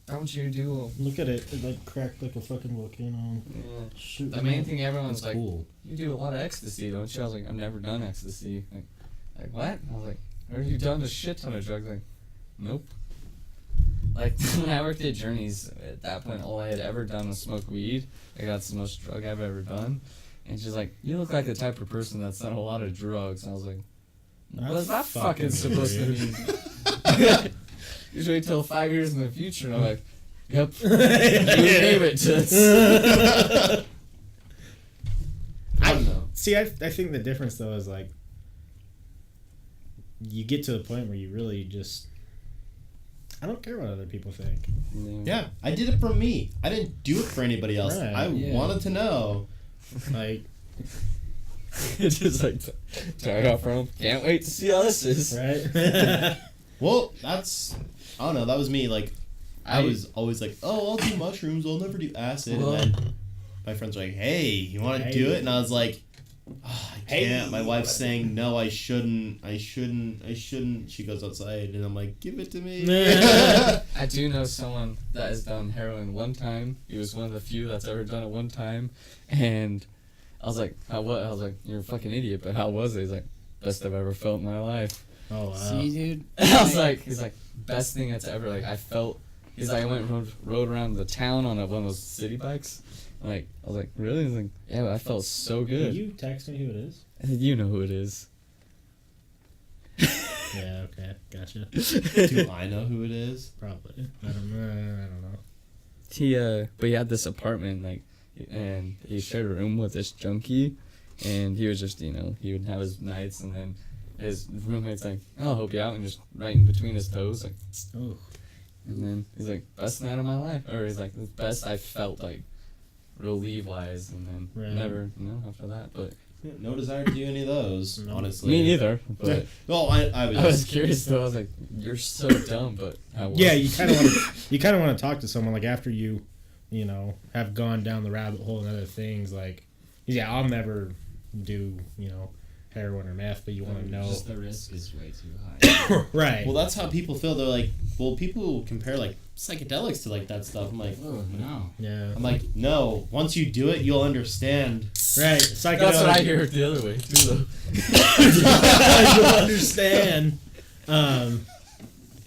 don't you do? Look at it. It like cracked like a fucking volcano. Shoot. The main thing everyone's That's like, cool. you do a lot of ecstasy, don't you? I was like, I've never done ecstasy. Like what? I was like, have you done a shit ton of drugs? Like, nope. Like when I worked at Journeys, at that point, all I had ever done was smoke weed. Like that's the most drug I've ever done. And she's like, you look like the type of person that's done a lot of drugs. And I was like, what is that fucking supposed to mean? Usually till 5 years in the future, and I'm like, yep, you gave it to us. I don't know. See, I think the difference though is like you get to the point where you really just I don't care what other people think. Yeah, I did it for me. I didn't do it for anybody else. Right, I yeah. wanted to know. Like, It's just like, turn off from. Can't wait to see how this is. right? Well, that's I don't know. That was me. Like, I I- was always like, oh, I'll do mushrooms. I'll never do acid. Well- And then my friends were like, hey, you want to do it? And I was like, oh, I can't. My wife's saying no. I shouldn't. She goes outside, and I'm like, give it to me. I do know someone that has done heroin one time. He was one of the few that's ever done it one time. And I was like, how what? I was like, you're a fucking idiot, but how was it? He's like, best I've ever felt in my life. Oh wow. See, dude. I was like, he's like, best thing that's ever, like, I felt, he's like, I went and rode around the town on one of those city bikes. Like, I was like, really? He's like, yeah, I felt so Can good. you text me who it is? I said, you know who it is. Yeah, okay, gotcha. Do I know who it is? Probably. I don't know. He, but he had this apartment, like, and he shared a room with this junkie, and he was just, you know, he would have his nights, and then his roommate's like, I'll help you out, and just right in between his toes, like, Oh. and then he's like, best night of my life, or he's like, the best I felt, like, relief-wise, and then Right. never, you know, after that, but No desire to do any of those, No. honestly. me neither, but Well, I was. I was curious, though, I was like, you're so dumb, but I was. Yeah, you kind of want to talk to someone like after you know, have gone down the rabbit hole and other things. Like, yeah, I'll never do heroin or meth, but you want to know, Just the risk is way too high. right? Well, that's how people feel. They're like, well, people compare like psychedelics to like that stuff. I'm like, Oh no. Yeah, I'm like, no. Once you do it, you'll understand. right. That's what I Psychedelic. hear the other way, too, though. You'll understand.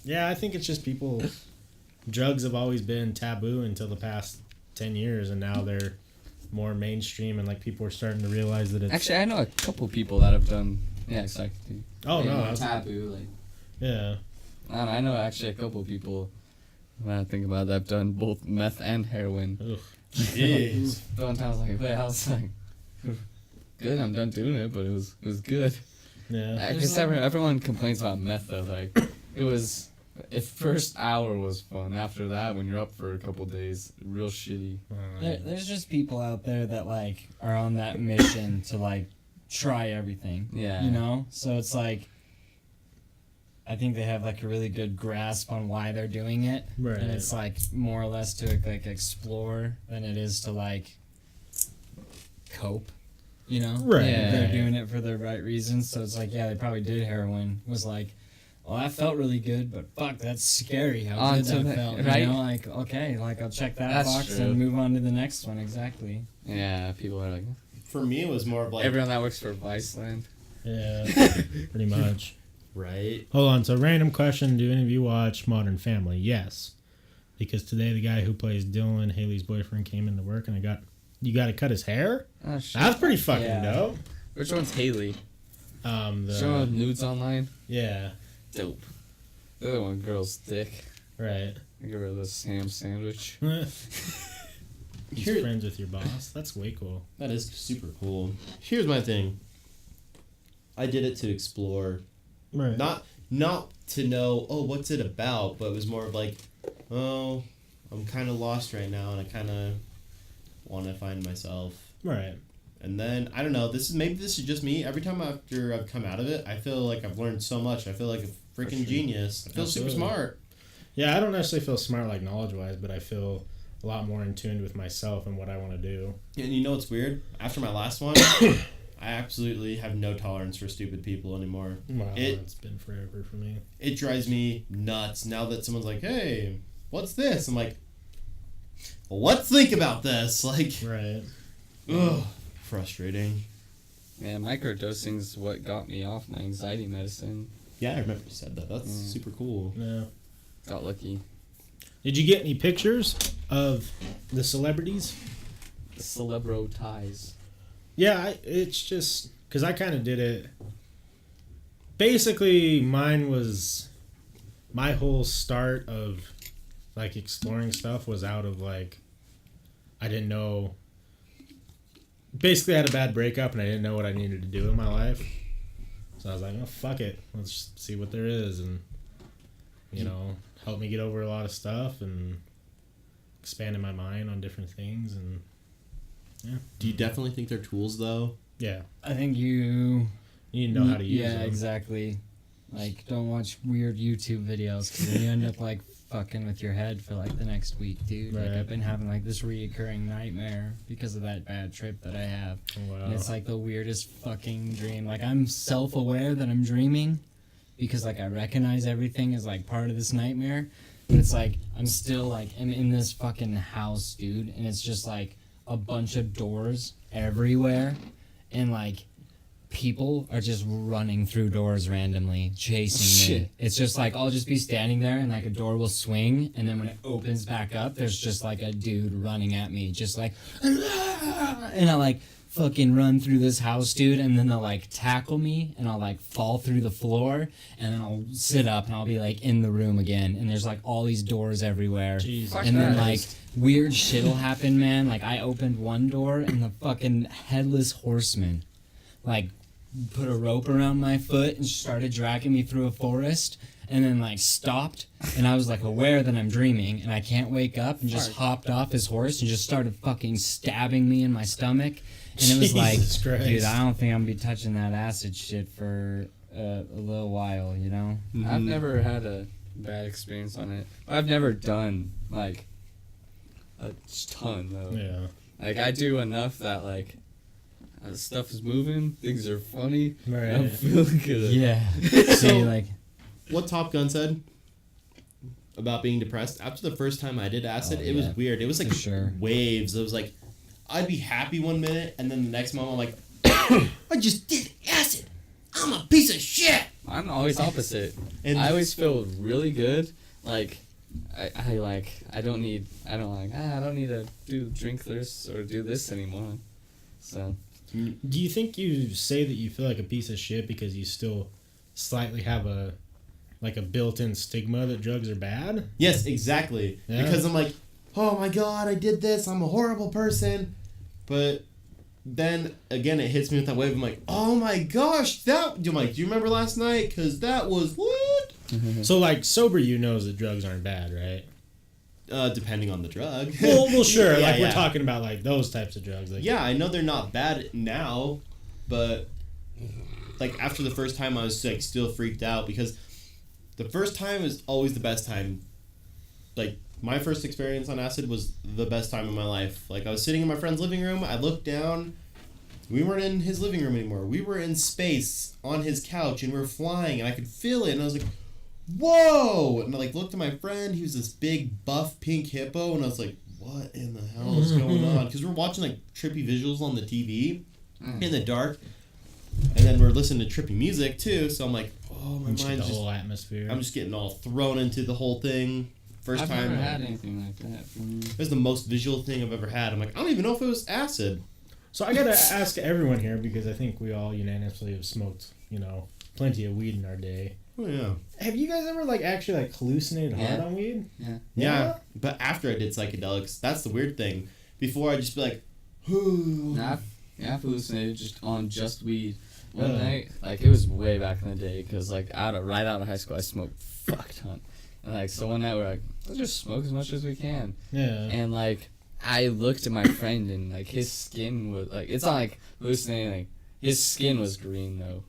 Yeah, I think it's just people. Drugs have always been taboo until the past 10 years, and now they're more mainstream, and like people are starting to realize that it's. Actually, I know a couple people that have done, yeah, exactly. Oh no! More taboo, like Yeah. I know actually a couple people, when I think about it, that have done both meth and heroin. Ugh. Jeez. The one time I was like, wait, I was like, good, I'm done doing it, but it was good. Yeah. I guess everyone complains about meth though, like, it was, the first hour was fun. After that, when you're up for a couple days, real shitty. there's just people out there that like are on that mission to like try everything. Yeah. You know? So it's like I think they have like a really good grasp on why they're doing it. Right. And it's like more or less to like explore than it is to like cope. You know? Right. Yeah. They're doing it for the right reasons. So it's like, yeah, they probably did heroin. Was like, well, that felt really good, but fuck, that's scary how On good to that the- felt. right? You know, like, okay, like I'll check that That's box true. and move on to the next one. Exactly. Yeah, people are like, For me, it was more of like, everyone that works for Viceland. Yeah. Pretty much. right? Hold on. So, random question: do any of you watch Modern Family? Yes, because today the guy who plays Dylan, Haley's boyfriend, came into work and you got to cut his hair. Oh, shit. That's pretty fucking Yeah. dope. Which one's Haley? Show The nudes online? yeah, Dope. The other one, girl's dick. right. I give her this ham sandwich. He's Here- friends with your boss. That's way cool. That is super cool. Here's my thing. I did it to explore, Right. not to know, oh, what's it about, but it was more of like, oh, I'm kind of lost right now, and I kind of want to find myself. Right. And then I don't know. This is just me. Every time after I've come out of it, I feel like I've learned so much. I feel like a freaking genius. I feel super smart. Yeah, I don't necessarily feel smart like knowledge-wise, but I feel a lot more in tune with myself and what I want to do. And you know what's weird? After my last one, I absolutely have no tolerance for stupid people anymore. Well, it's been forever for me. It drives me nuts now that someone's like, "Hey, what's this?" I'm like, well, let's think about this. Like, right. Ugh, frustrating. Yeah, microdosing's what got me off my anxiety medicine. Yeah, I remember you said that. That's super cool. Yeah. Got lucky. Did you get any pictures of the celebrities? The celebro ties. Yeah, it's just because I kind of did it. Basically, mine was my whole start of like exploring stuff was out of like I didn't know. Basically, I had a bad breakup and I didn't know what I needed to do in my life. So I was like, oh, fuck it. Let's just see what there is and, you know, help me get over a lot of stuff and expanding my mind on different things. And, yeah. Do you definitely think they're tools, though? Yeah. I think you need to know how to use them. Yeah, exactly. Like, don't watch weird YouTube videos because then you end up, like, fucking with your head for, like, the next week, dude. Right. Like, I've been having, like, this reoccurring nightmare because of that bad trip that I have. Oh, wow. And it's, like, the weirdest fucking dream. Like, I'm self-aware that I'm dreaming because, like, I recognize everything as, like, part of this nightmare. But it's, like, I'm still, like, I'm in this fucking house, dude. And it's just, like, a bunch of doors everywhere. And, like, people are just running through doors randomly, chasing me. It's just like I'll just be standing there and like a door will swing, and then when it opens back up, there's just like a dude running at me, just like, and I like fucking run through this house, dude, and then they'll like tackle me, and I'll like fall through the floor, and then I'll sit up and I'll be like in the room again, and there's like all these doors everywhere. Jesus. And then like weird shit'll happen, man. Like I opened one door and the fucking headless horseman like put a rope around my foot and started dragging me through a forest, and then like stopped, and I was like aware that I'm dreaming and I can't wake up, and just hopped off his horse and just started fucking stabbing me in my stomach. And it was like, Jesus Christ. dude, I don't think I'm gonna be touching that acid shit for a little while, you know? I've never had a bad experience on it. I've never done like a ton though. Yeah. Like I do enough that like stuff is moving, things are funny, Right. I'm feeling good. Yeah. See, like, What Top Gun said about being depressed, after the first time I did acid, it was weird. It was like waves. It was like, I'd be happy one minute, and then the next moment I'm like, I just did acid. I'm a piece of shit. I'm always opposite. And I always feel really good. Like I don't need to drink this or do this anymore. So Do you think you say that you feel like a piece of shit because you still slightly have a built-in stigma that drugs are bad? Yes, exactly. Yeah. Because I'm like, oh my god, I did this. I'm a horrible person. But then again, it hits me with that wave. I'm like, oh my gosh, I'm like, do you remember last night? Because that was what? So like sober you knows that drugs aren't bad, right? Depending on the drug. Well, sure. Yeah, We're talking about like those types of drugs. Like, yeah, I know they're not bad now, but like after the first time, I was like still freaked out because the first time is always the best time. Like my first experience on acid was the best time of my life. Like I was sitting in my friend's living room. I looked down. We weren't in his living room anymore. We were in space on his couch, and we were flying, and I could feel it, and I was like, whoa! And I like looked at my friend. He was this big buff pink hippo, and I was like, what in the hell is going on? Because we're watching like trippy visuals on the TV in the dark, and then we're listening to trippy music too. So I'm like, oh, my mind's the just whole atmosphere. I'm just getting all thrown into the whole thing. First I've time never had anything like that. it was the most visual thing I've ever had. I'm like, I don't even know if it was acid. So I gotta ask everyone here because I think we all unanimously have smoked, plenty of weed in our day. Oh yeah. Have you guys ever actually hallucinated hard on weed? Yeah. But after I did psychedelics, that's the weird thing. Before I'd just be like, I've hallucinated just weed. One night, it was way back in the day, because right out of high school, I smoked fuck ton. And like, so one night we're like, let's just smoke as much as we can. Yeah. And like, I looked at my friend and like his skin was like, it's not like hallucinating. Like his skin was green though,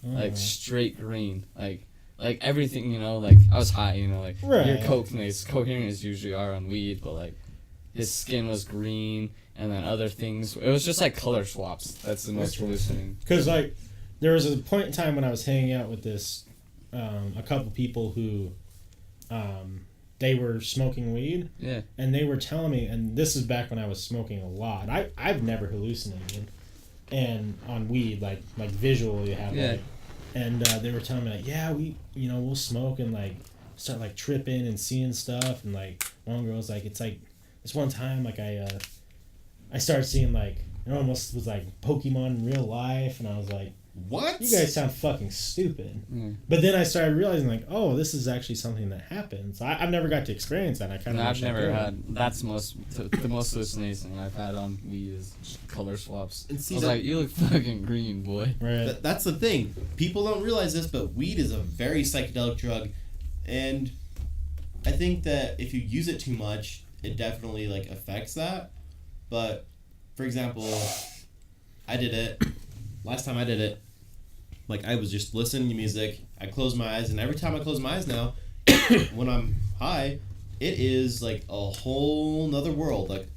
like straight green. Like everything, you know. Like I was high, you know. Like your coherent as usually are on weed, but like his skin was green, and then other things. It was just like color swaps. That's the most hallucinating. Because like, there was a point in time when I was hanging out with this, a couple people who, they were smoking weed. Yeah. And they were telling me, and this is back when I was smoking a lot. I've never hallucinated, and on weed like visually have like, and they were telling me like, yeah, we'll smoke and like start like tripping and seeing stuff, and like one girl's like, it's like this one time like I started seeing like it almost was like Pokemon in real life, and I was like, what? You guys sound fucking stupid. But then I started realizing like, oh, this is actually something that happens. I've never got to experience that. I kind of. I've never had. That's the most hallucination I've had on weed is color swaps. And see, I was like, you look fucking green, boy. Right. That's the thing. People don't realize this, but weed is a very psychedelic drug, and I think that if you use it too much, it definitely like affects that. But for example, I did it. Last time I did it, like I was just listening to music. I closed my eyes, and every time I close my eyes now, when I'm high, it is like a whole nother world. Like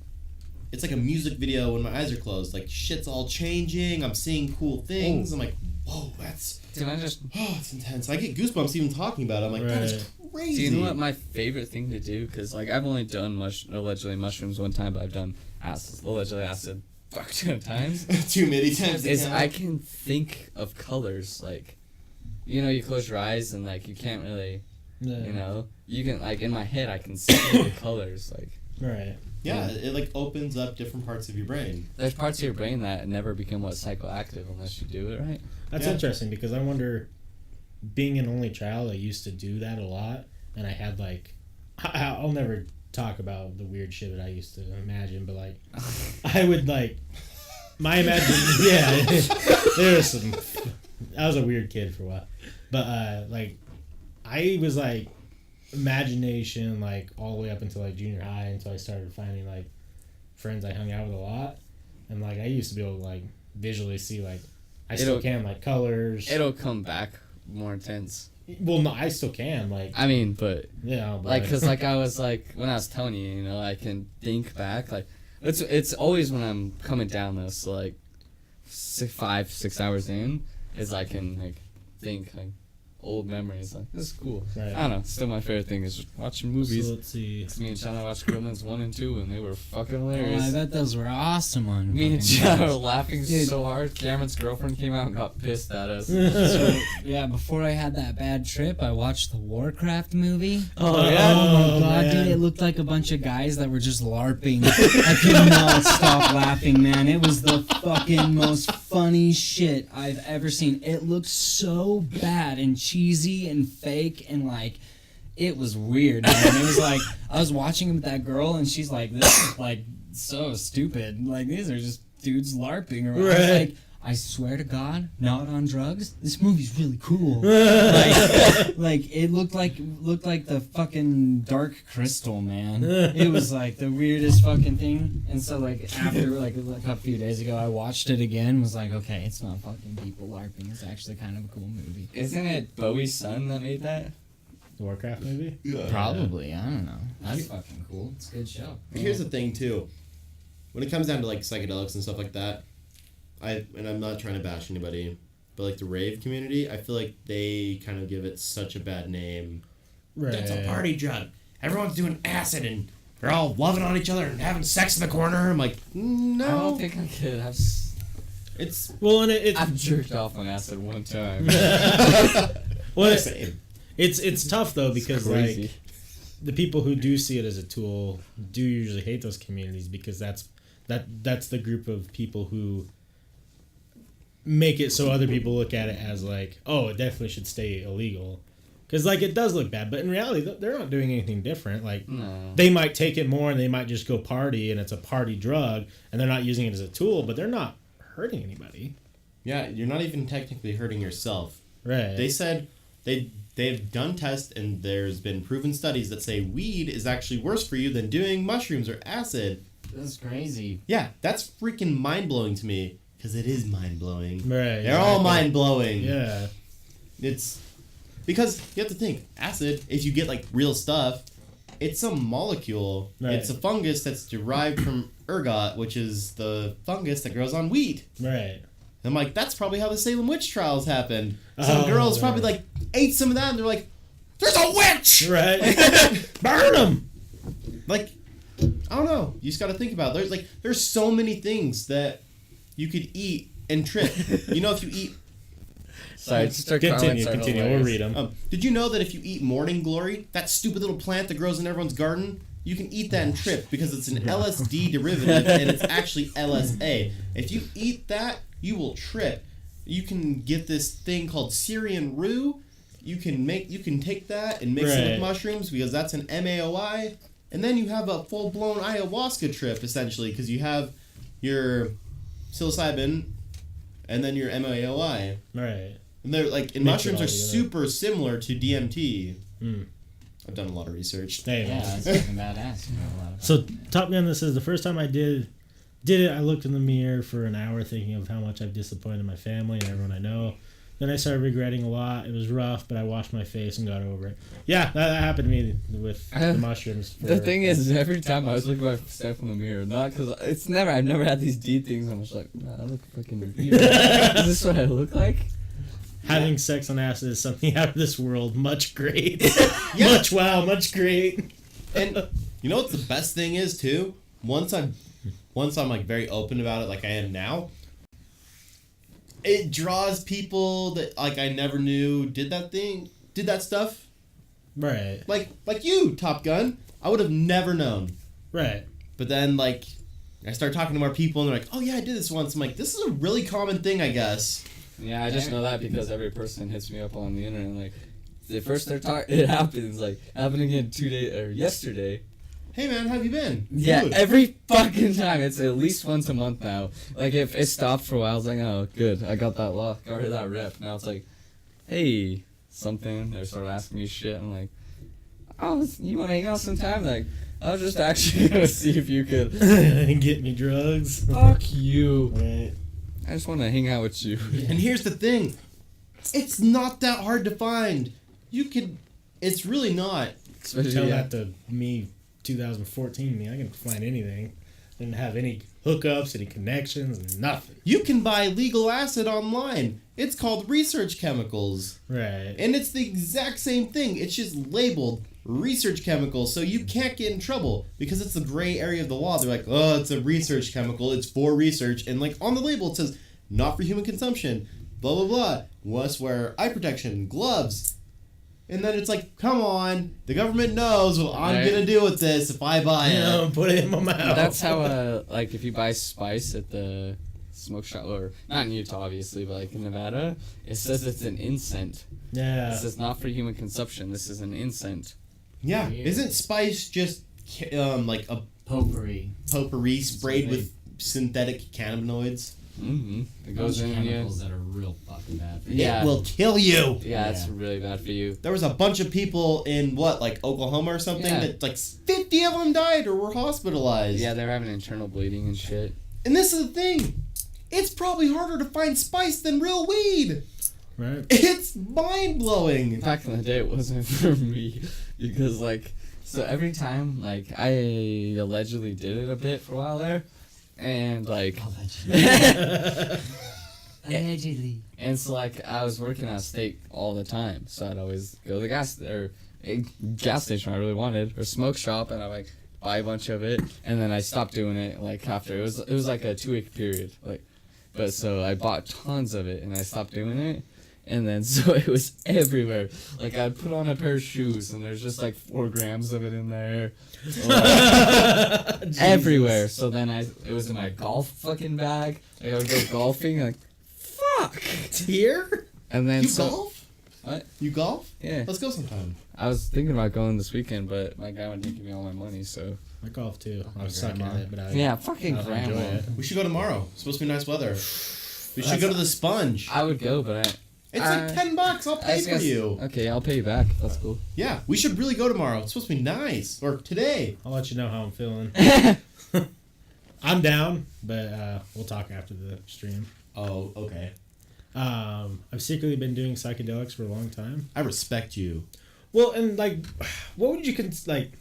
it's like a music video when my eyes are closed. Like shit's all changing. I'm seeing cool things. I'm like, whoa, that's. It's intense. I get goosebumps even talking about it. I'm like, that is crazy. Do you know what my favorite thing to do? Because like I've only done allegedly mushrooms one time, but I've done allegedly acid fuck 2 times. Too many times. I can think of colors. Like, you know, you close your eyes and like you can't really, you know, you can like in my head I can see the colors like. Right. Yeah, it like opens up different parts of your brain. There's parts of your brain that never become psychoactive unless you do it right. That's interesting because I wonder, being an only child, I used to do that a lot, and I had like, I'll never talk about the weird shit that I used to imagine, but like, I would like, my imagination, there was some, I was a weird kid for a while, but like, I was like, imagination like all the way up until like junior high until I started finding like friends I hung out with a lot, and like I used to be able to like visually see like I still can like colors. It'll come back more intense. Well, no, I still can like. I mean, but yeah, like because like I was like when I was telling you, you know, I can think back like it's always when I'm coming down this like 5-6 hours in is I can like think like old memories. Like this is cool. Right. I don't know. Still, my favorite thing is just watching movies. So let's see. Me and Shana watched Gremlins 1 and 2, and they were fucking hilarious. Oh, I bet those were awesome on. Me and Shana were laughing so hard. Cameron's girlfriend came out and got pissed at us. So, yeah, before I had that bad trip, I watched the Warcraft movie. Oh, yeah? Oh my god, dude, it looked like a bunch of guys that were just LARPing. I could not stop laughing, man. It was the fucking most funny shit I've ever seen. It looked so bad and cheesy and fake and like it was weird, man. It was like I was watching it with that girl and she's like, this is like so stupid. Like these are just dudes LARPing around. Right. I was like, I swear to God, not on drugs. This movie's really cool. like it looked like the fucking Dark Crystal, man. It was like the weirdest fucking thing. And so like after like a few days ago, I watched it again. Was like, okay, it's not fucking people LARPing. It's actually kind of a cool movie. Isn't it Bowie's son that made that? The Warcraft movie? Probably. I don't know. That's fucking cool. It's a good show. Here's the thing too, when it comes down to like psychedelics and stuff like that, and I'm not trying to bash anybody, but like the rave community, I feel like they kind of give it such a bad name. Right. That's a party drug. Everyone's doing acid and they're all loving on each other and having sex in the corner. I'm like, no. I don't think I could. It's Well, and I've jerked off on acid one time. well, same. it's tough though because crazy. like the people who do see it as a tool do usually hate those communities because that's the group of people who make it so other people look at it as like, oh, it definitely should stay illegal. Because, like, it does look bad. But in reality, they're not doing anything different. Like, No. they might take it more and they might just go party and it's a party drug and they're not using it as a tool, but they're not hurting anybody. Yeah, you're not even technically hurting yourself. Right. They said they've done tests and there's been proven studies that say weed is actually worse for you than doing mushrooms or acid. This is crazy. Yeah, that's freaking mind blowing to me because it is mind blowing. Right. They're all mind blowing. Yeah. It's because you have to think acid. If you get like real stuff, it's a molecule. Right. It's a fungus that's derived from ergot, which is the fungus that grows on wheat. Right. I'm like, that's probably how the Salem witch trials happened. Some Oh, girls probably right. like ate some of that and they're like, "There's a witch!" Right. Burn them. Like, I don't know. You just got to think about it. There's so many things that you could eat and trip. You know, if you eat. Sorry, just our comments are Continue. hilarious. We'll read them. Did you know that if you eat morning glory, that stupid little plant that grows in everyone's garden, you can eat that and trip because it's an LSD derivative and it's actually LSA. If you eat that, you will trip. You can get this thing called Syrian rue. You can take that and mix it with Right. mushrooms because that's an MAOI, and then you have a full blown ayahuasca trip essentially because you have your psilocybin and then your MAOI. Right. And they're like, and Mix it mushrooms all are together. super similar to DMT. Mm. I've done a lot of research. Hey, Yeah, man. that's fucking badass. You know a lot about So Top Gun, this says the first time I did it, I looked in the mirror for an hour thinking of how much I've disappointed my family and everyone I know. Then I started regretting a lot. It was rough, but I washed my face and got over it. Yeah, that happened to me with the mushrooms. The thing is, every time I was looking at myself in the mirror, not because I've never had these deep things. I'm just like, nah, I look fucking weird. Is this what I look like? Having sex on acid is something out of this world. Much great. Much wow, much great. And you know what the best thing is too? Once I'm like very open about it, like I am now, it draws people that like I never knew did that stuff. Right. Like you, Top Gun. I would have never known. Right. But then like I start talking to more people and they're like, "Oh yeah, I did this once." I'm like, "This is a really common thing, I guess." Yeah, I just know that because every person hits me up on the internet like, the first it happens like happened again yesterday. Hey man, how have you been? Yeah, Good. every fucking time. It's at least once a month now. Like, if it stopped for a while, I was like, oh, good. I got that lock. Or that rep. Now it's like, hey, something. They start asking me shit. I'm like, oh, you want to hang out sometime? Like, I was just actually going to see if you could. Get me drugs. Fuck you. Right. I just want to hang out with you. And here's the thing. It's not that hard to find. It's really not. Especially, Tell yeah. that to me, 2014 me. I can find anything. Didn't have any hookups, any connections, nothing. You can buy legal acid online. It's called research chemicals. Right. And it's the exact same thing. It's just labeled research chemicals, so you can't get in trouble because it's the gray area of the law. They're like, oh, it's a research chemical. It's for research. And like on the label, it says, not for human consumption. Blah, blah, blah. Must wear eye protection, gloves. And then it's like, come on. The government knows what I'm Right. going to do with this if I buy it. Put it in my mouth. That's how, like, if you buy spice at the smoke shop, or not in Utah, obviously, but like in Nevada, it says it's an incense. Yeah. It says not for human consumption. This is an incense. Yeah. Weird. Isn't spice just like a potpourri. potpourri sprayed what they- with synthetic cannabinoids? Mm-hmm. It goes in chemicals you. that are real fucking bad. For you. Yeah. It will kill you. Yeah, it's Yeah. really bad for you. There was a bunch of people in like Oklahoma or something Yeah. that like 50 of them died or were hospitalized. Yeah, they're having internal bleeding and shit. And this is the thing. It's probably harder to find spice than real weed. Right. It's mind blowing. Back in the day, it wasn't for me because like, so every time like I allegedly did it a bit for a while there, and like, Allegedly. and so like I was working at a steak all the time, so I'd always go to the gas station I really wanted or smoke shop, and I like buy a bunch of it, and then I stopped doing it like after it was like a 2-week period, like, but so I bought tons of it and I stopped doing it. And then, so it was everywhere. Like, I'd put on a pair of shoes, and there's just, like, 4 grams of it in there. Everywhere. So then it was in my golf fucking bag. Like, I would go golfing, like, fuck! Here? And then, You so, golf? What? You golf? Yeah. Let's go sometime. I was thinking about going this weekend, but my guy wouldn't give me all my money, so. I golf too. I was Grandma. sucking at it, but I Yeah, fucking I enjoy grandma. it. We should go tomorrow. It's supposed to be nice weather. We should go to the Sponge. I would go, but It's like $10. I'll pay for you. Okay, I'll pay you back. That's cool. Yeah, we should really go tomorrow. It's supposed to be nice. Or today. I'll let you know how I'm feeling. I'm down, but we'll talk after the stream. Oh, okay. I've secretly been doing psychedelics for a long time. I respect you. Well, and like, what would you like?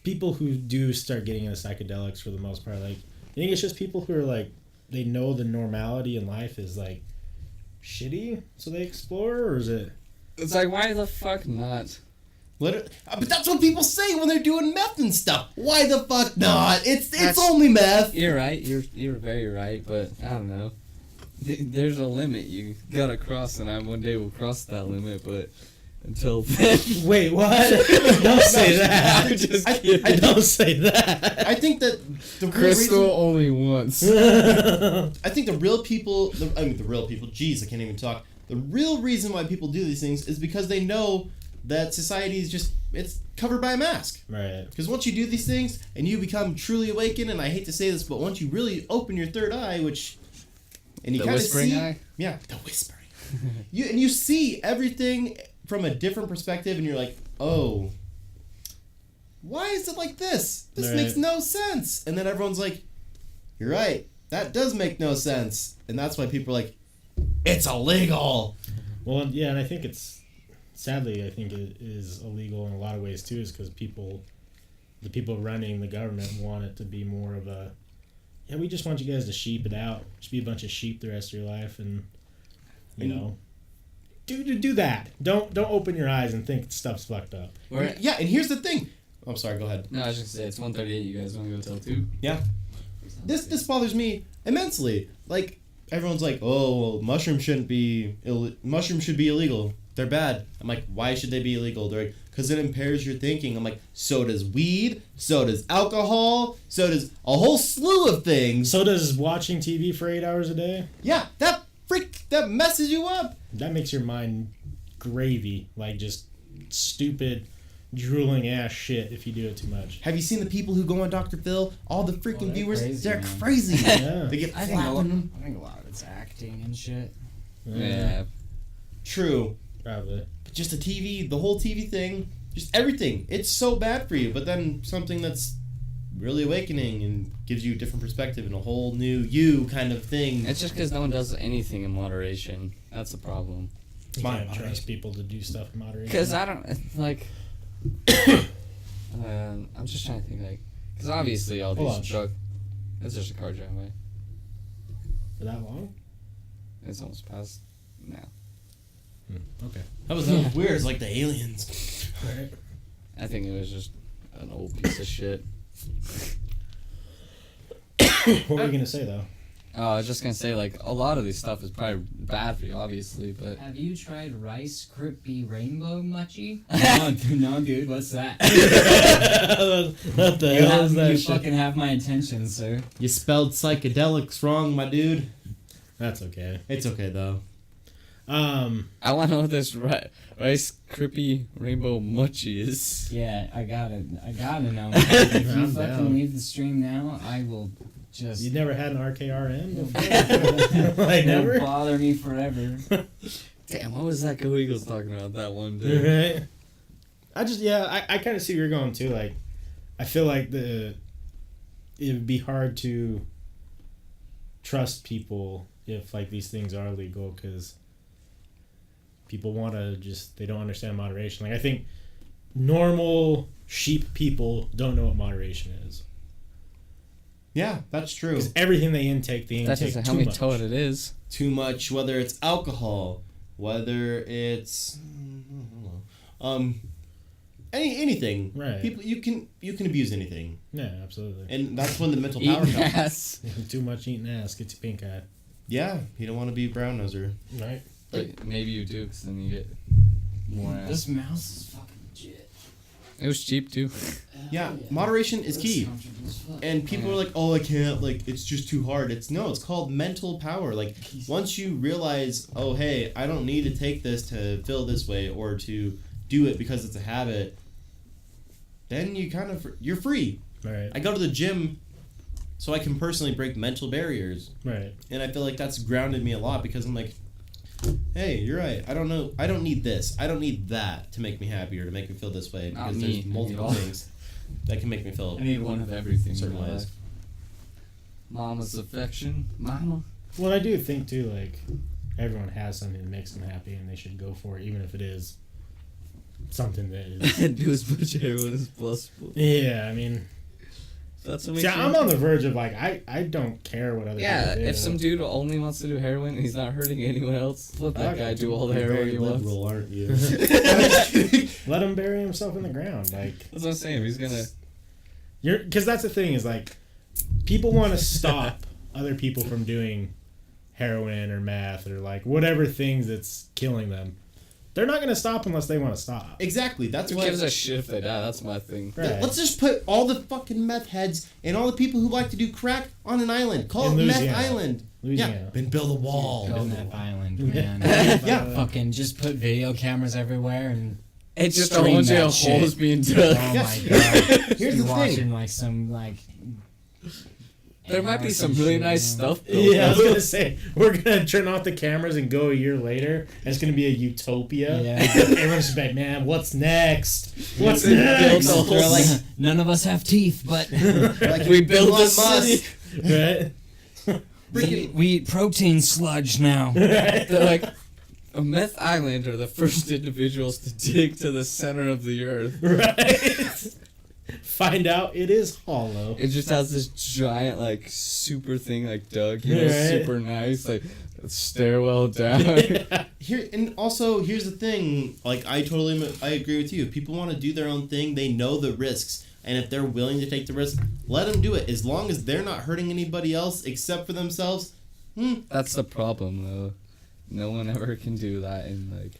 People who do start getting into psychedelics for the most part, like, you think it's just people who are like, they know the normality in life is like shitty, so they explore, or is it? It's like, why the fuck not? But that's what people say when they're doing meth and stuff. Why the fuck not? It's only meth. You're right. You're very right, but I don't know. There's a limit you gotta cross, and I one day will cross that limit, but until then. Wait, what? Don't say that. I'm just I kidding. don't say that. I think that the real Crystal reason, only once. I think the real people. Jeez, I can't even talk. The real reason why people do these things is because they know that society is just, it's covered by a mask. Right. Because once you do these things and you become truly awakened, and I hate to say this, but once you really open your third eye, and you The kind of whispering see, eye? yeah, the whispering, you see everything from a different perspective, and you're like, oh, why is it like this? This Right. makes no sense. And then everyone's like, you're right, that does make no sense, and that's why people are like, it's illegal. Well, yeah, and I think sadly, I think it is illegal in a lot of ways too, is because the people running the government want it to be more of a, yeah, we just want you guys to sheep it out, just be a bunch of sheep the rest of your life, and you know, do that. Don't open your eyes and think stuff's fucked up. Yeah, and here's the thing. I'm sorry, go ahead. No, I was just gonna say, it's 1:38. You guys want to go till 2? Yeah. This bothers me immensely. Like, everyone's like, oh, well, mushrooms should be illegal. They're bad. I'm like, why should they be illegal? They're like, because it impairs your thinking. I'm like, so does weed, so does alcohol, so does a whole slew of things. So does watching TV for 8 hours a day. Yeah, that messes you up. That makes your mind gravy, like just stupid, drooling ass shit if you do it too much. Have you seen the people who go on Dr. Phil? All the freaking they're viewers, crazy, they're man. crazy. Yeah. They get I think platinum. a lot of it's acting and shit. Yeah. True. Probably. Just the TV, the whole TV thing, just everything. It's so bad for you, but then something that's really awakening and gives you a different perspective and a whole new you kind of thing. It's just because no one does anything in moderation. That's the problem. You My can't moderation. trust people to do stuff in moderation. Because I don't, like... I'm just trying to think, like... Because obviously all Hold on. these drug... It's just a car driveway. For that long? It's almost past now. Okay. That was weird. It's like the aliens. Right. I think it was just an old piece of shit. What were you gonna say though? I was just gonna say, like, a lot of this stuff is probably bad for you, obviously, but... Have you tried Rice Krispie Rainbow Muchie? no, dude, what's that? What the You, hell is that you shit? fucking have my attention, sir. You spelled psychedelics wrong, my dude. That's okay. It's okay though. I want to know what this Rice Krispie Rainbow Muchie is. Yeah, I gotta know. If you I'm fucking down. leave the stream now, I will just... You never had an RKRN before? Like It'll never? bother me forever. Damn, what was that Go Eagles talking about that one day? Right. I kind of see where you're going too. Like, I feel like it would be hard to trust people if like these things are legal because people want to they don't understand moderation. Like, I think normal sheep people don't know what moderation is. Yeah, that's true. Because everything they intake That's too just how we much. told it is. Too much, whether it's alcohol, whether it's anything. Right. People you can abuse anything. Yeah, absolutely. And that's when the mental power Eating comes. ass. Too much eating ass gets you pink eye. Yeah, you don't want to be a brown noser. Right. But maybe you do, because then you get more ass. This mouse is fucking legit. It was cheap, too. Yeah, moderation is Looks key. comfortable as fuck. And people are like, "Oh, I can't. Like, it's just too hard." It's called mental power. Like, once you realize, "Oh, hey, I don't need to take this to feel this way or to do it because it's a habit," then you're free. Right. I go to the gym so I can personally break mental barriers, Right. and I feel like that's grounded me a lot because I'm like, hey, you're right. I don't know. I don't need this. I don't need that to make me happy or to make me feel this way. Not Because me. there's multiple I need all. things that can make me feel I need one of everything. certain in my ways. life. Mama's affection. Mama. Well, I do think too, like everyone has something that makes them happy, and they should go for it, even if it is something that is. Do as much heroin as possible. Yeah, I mean, That's what see, makes you I'm happy. on the verge of like I don't care what other Yeah, people do. if some dude only wants to do heroin and he's not hurting anyone else, let that guy do all the You're heroin very he wants. liberal, aren't you? Let him bury himself in the ground, like That's what I'm saying. He's gonna. because that's the thing is like people want to stop other people from doing heroin or meth or like whatever things that's killing them. They're not gonna stop unless they want to stop. Exactly. That's Who why. gives a shit if they die? That's my thing. Right. Let's just put all the fucking meth heads and all the people who like to do crack on an island. Call In it Meth Louisiana. Island. Louisiana. Yeah. Then build a wall. Go Meth Island, man. Yeah. Fucking just put video cameras everywhere and It's just a Stream whole bunch that of shit. holes being oh dug. my god. Here's Be the watching thing. like some like. There might be some and really shit, nice man. stuff. built Yeah, I was up. gonna say we're gonna turn off the cameras and go a year later, and it's gonna be a utopia. Yeah. Everyone's just like, man, what's next? What's They built next? a whole They're like, city. none of us have teeth, but Like We built Elon a city. Right? we eat protein sludge now. They're like, a meth island are the first individuals to dig to the center of the earth. Right. Find out it is hollow. It just has this giant, like, super thing, like, dug, you know, Right. super nice, like, stairwell down. Here and also here's the thing. Like I agree with you. If people want to do their own thing, they know the risks, and if they're willing to take the risk, let them do it. As long as they're not hurting anybody else except for themselves. That's the problem, though. No one ever can do that, and, like,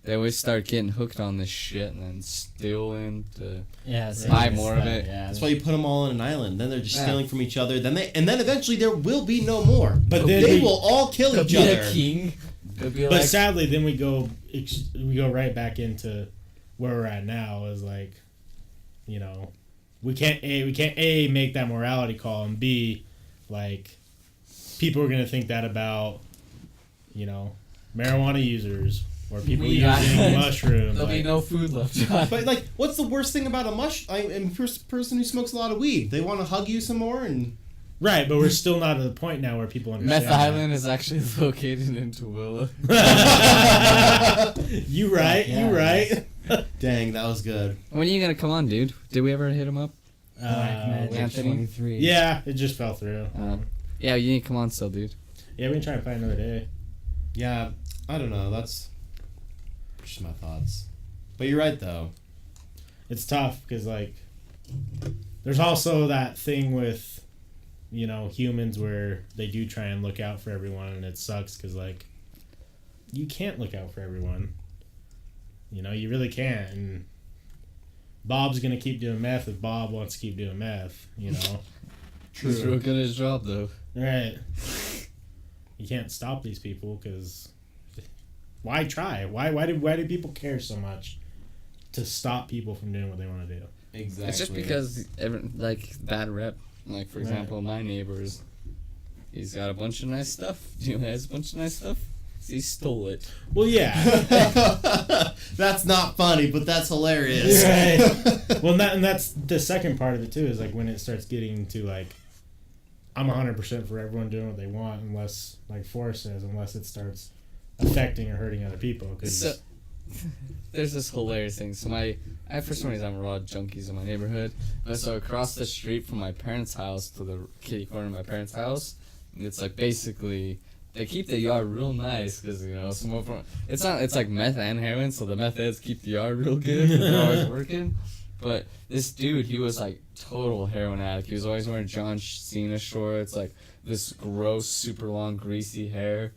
they always start getting hooked on this shit and then stealing to Yeah, buy more of it. Yeah, That's why you put them all on an island. Then they're just Yeah. stealing from each other. Then eventually there will be no more. But then they we- will all kill Could each be other. a king. Could be But like, sadly, then we go right back into where we're at now. Is like, you know, we can't a make that morality call, and b, like, people are gonna think that about, you know, marijuana users or people We- using mushrooms. there'll be like- no food left. But like, what's the worst thing about a person who smokes a lot of weed? They want to hug you some more, and Right, but we're still not at the point now where people understand. Meth Island is actually located in Tooele. You right, Yeah. you right. dang, that was good. When are you gonna come on, dude? Did we ever hit him up? Black Magic Anthony? 23. Yeah, it just fell through. Yeah, you need to come on still, dude. Yeah, we can try and find another day. Yeah, I don't know. That's just my thoughts. But you're right, though. It's tough because, like, there's also that thing with, you know, humans where they do try and look out for everyone, and it sucks because, like, you can't look out for everyone. You know, you really can't. And Bob's gonna keep doing meth if Bob wants to keep doing meth. You know, He's real good at his job, though. right? You can't stop these people because why try? Why do people care so much to stop people from doing what they want to do? Exactly. It's just because, like, bad rep. Like, for Right. example, my neighbors, he's got a bunch of nice stuff. You know, he has a bunch of nice stuff. He stole it. Well, yeah. That's not funny, but that's hilarious. Right. Well, and that's the second part of it too. Is like when it starts getting to like, I'm 100% for everyone doing what they want, unless, like Forrest says, unless it starts affecting or hurting other people. Cause So, there's this hilarious thing. So for some reason, I'm a lot of junkies in my neighborhood. But so across the street from my parents' house to the kitty corner of my parents' house, it's like basically they keep the yard real nice because, you know, it's like meth and heroin, so the meth heads keep the yard real good 'cause they're always working. But this dude, he was like total heroin addict. He was always wearing John Cena shorts, like this gross, super long, greasy hair.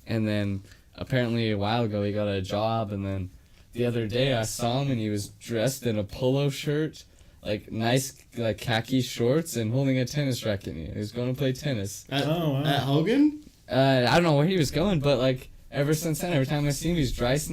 And then apparently a while ago he got a job, and then the other day I saw him and he was dressed in a polo shirt, like nice like khaki shorts, and holding a tennis racket. He was going to play tennis. At, Oh, wow. at Hogan? I don't know where he was going, but like ever since then, every time I see him, he's dressed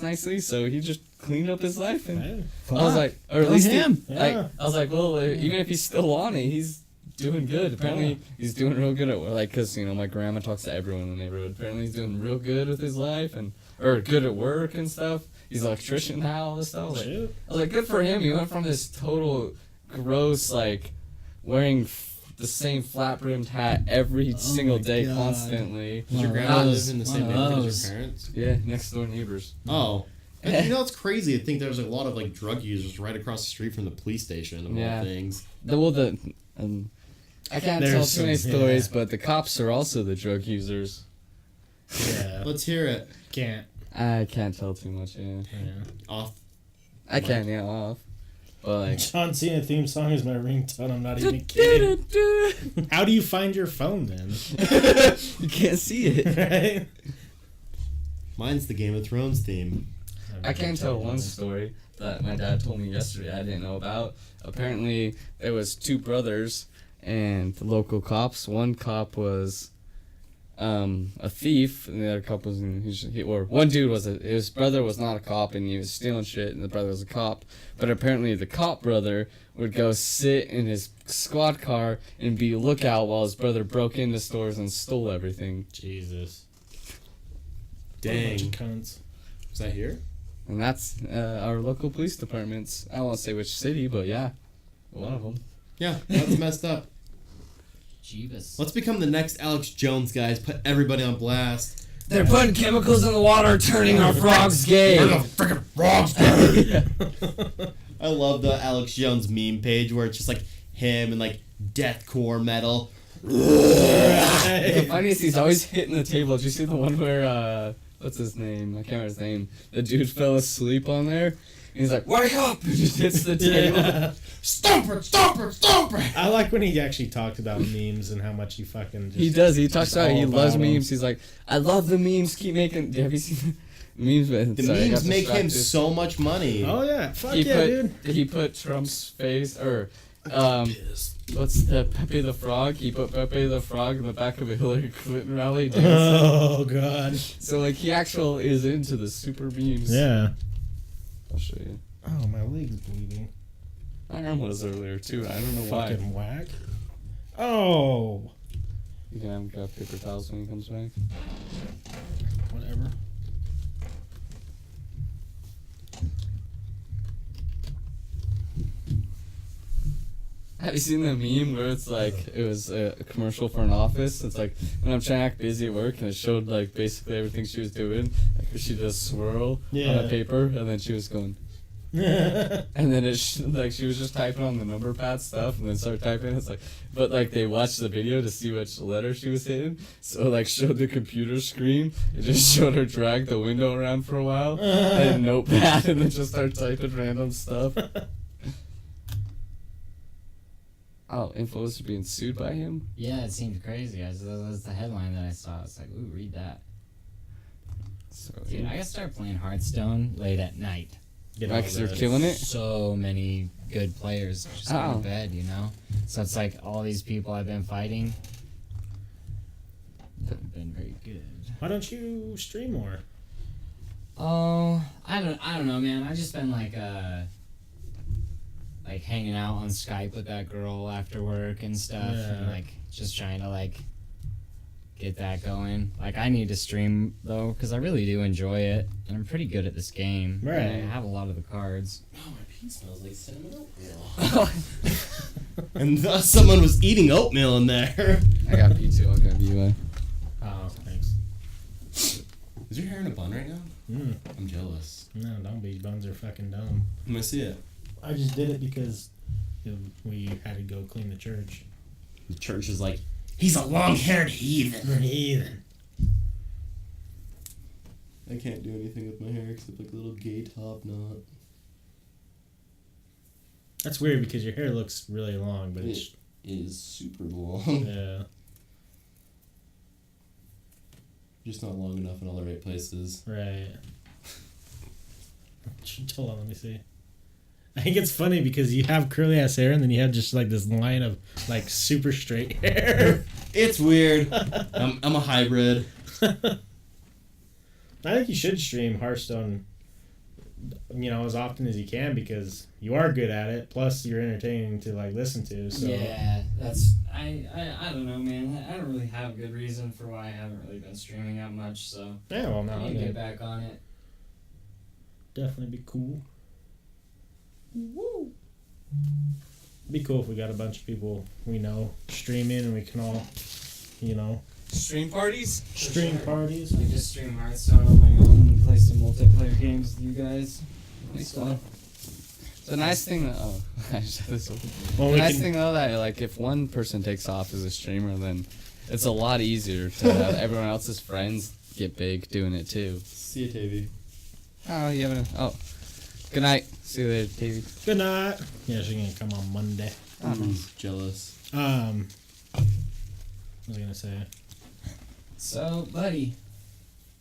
nicely. So he just cleaned up his life, and Hey, I was like, or at Go least him. like Yeah. I was like, well, even if he's still on it, he's doing good. Apparently, he's doing real good at like, cause my grandma talks to everyone in the neighborhood. Apparently, he's doing real good with his life or good at work and stuff. He's an electrician now, all this stuff. I was like, good for him. He went from this total gross, like, wearing the same flat-brimmed hat every single day, God. constantly. Does your grandma live in the same neighborhood as your parents? Yeah, next door neighbors. Oh. And, it's crazy to think there's a lot of like drug users right across the street from the police station of all things. I can't tell too many stories, but the cops are also the drug users. Yeah. Let's hear it. Can't. I can't tell too much, yeah. Off. I can, off. But like, John Cena theme song is my ringtone. I'm not even kidding. How do you find your phone then? you can't see it. Right? Mine's the Game of Thrones theme. I can tell one story that my dad told me yesterday I didn't know about. Apparently, there was two brothers and the local cops. One cop was a thief, and the other cop was one dude was his brother was not a cop, and he was stealing shit, and the brother was a cop. But apparently, the cop brother would go sit in his squad car and be a lookout while his brother broke into stores and stole everything. Jesus. Dang. Bunch of cunts. Is that here? And that's our local police departments. I won't say which city, but yeah, one of them. Yeah, that's messed up. Jeebus. Let's become the next Alex Jones, guys. Put everybody on blast. They're putting chemicals in the water, turning our frogs gay. Freaking frogs gay. I love the Alex Jones meme page where it's just like him and like deathcore metal. The funniest, he's always hitting the table. Did you see the one where what's his name? I can't remember his name. The dude fell asleep on there. And he's like, "Wake up!" And just hits the table. Yeah. Stomp it, stomp it, stomp it. I like when he actually talked about memes and how much he fucking just... He does. He talks about he all loves about 'em. memes. He's like, "I love the memes. Keep making." Have you seen the memes? The Sorry, I memes got make him distracted. so much money. Oh, yeah. Fuck He yeah, dude. He put Trump's face or what's the Pepe the Frog? He put Pepe the Frog in the back of a Hillary Clinton rally dancing. Oh, God. So like he actually is into the super memes. Yeah. I'll show you. Oh, my leg's bleeding. My arm was earlier too. I don't know why. Fucking whack. Oh. You can have him grab paper towels when he comes back. Whatever. Have you seen the meme where it's like it was a commercial for an office? It's like when I'm trying to act busy at work, and it showed like basically everything she was doing. Like she does swirl on a paper, and then she was going, and then like she was just typing on the number pad stuff, and then started typing. It's like, but like they watched the video to see which letter she was hitting, so like showed the computer screen. It just showed her drag the window around for a while, and notepad, and then just start typing random stuff. Oh, influencer being sued by him? Yeah, it seemed crazy. That's the headline that I saw. It's like, ooh, read that. So, Dude, I gotta start playing Hearthstone late at night. right, 'cause they're killing it? So many good players just go to bed, you know? So it's like all these people I've been fighting haven't been very good. Why don't you stream more? Oh, I don't know, man. I've just been like hanging out on Skype with that girl after work and stuff, and Yeah. like just trying to like get that going. Like I need to stream though, because I really do enjoy it, and I'm pretty good at this game. Right. And I have a lot of the cards. Oh, my pee smells like cinnamon oatmeal. And someone was eating oatmeal in there. I got P2, I'll grab you. Oh, thanks. Is your hair in a bun right now? I'm jealous. No, don't be. Buns are fucking dumb. Let me see it. I just did it because we had to go clean the church. The church is like, he's a long-haired heathen. Heathen. I can't do anything with my hair except like a little gay top knot. That's weird because your hair looks really long, but it's... It is super long. Yeah. Just not long enough in all the right places. Right. Hold on, let me see. I think it's funny because you have curly ass hair and then you have just like this line of like super straight hair. It's weird. I'm a hybrid. I think you should stream Hearthstone as often as you can because you are good at it. Plus, you're entertaining to like listen to. So Yeah, that's I don't know, man. I don't really have a good reason for why I haven't really been streaming that much. So yeah, well, I no, need to it'd get back on it. definitely be cool. Woo! Be cool if we got a bunch of people we know streaming and we can all, Stream parties? stream parties. I just stream Hearthstone on my own and play some multiplayer games with you guys. It's fun. The nice thing, I just had this open. Well, The we nice can- thing though that like if one person takes off as a streamer, then it's a lot easier to have everyone else's friends get big doing it too. See you, Tavy. Oh, you haven't? Oh, good night. See you later, Davey. Good night. Yeah, she's gonna come on Monday. Jealous. What was I gonna say? So, buddy,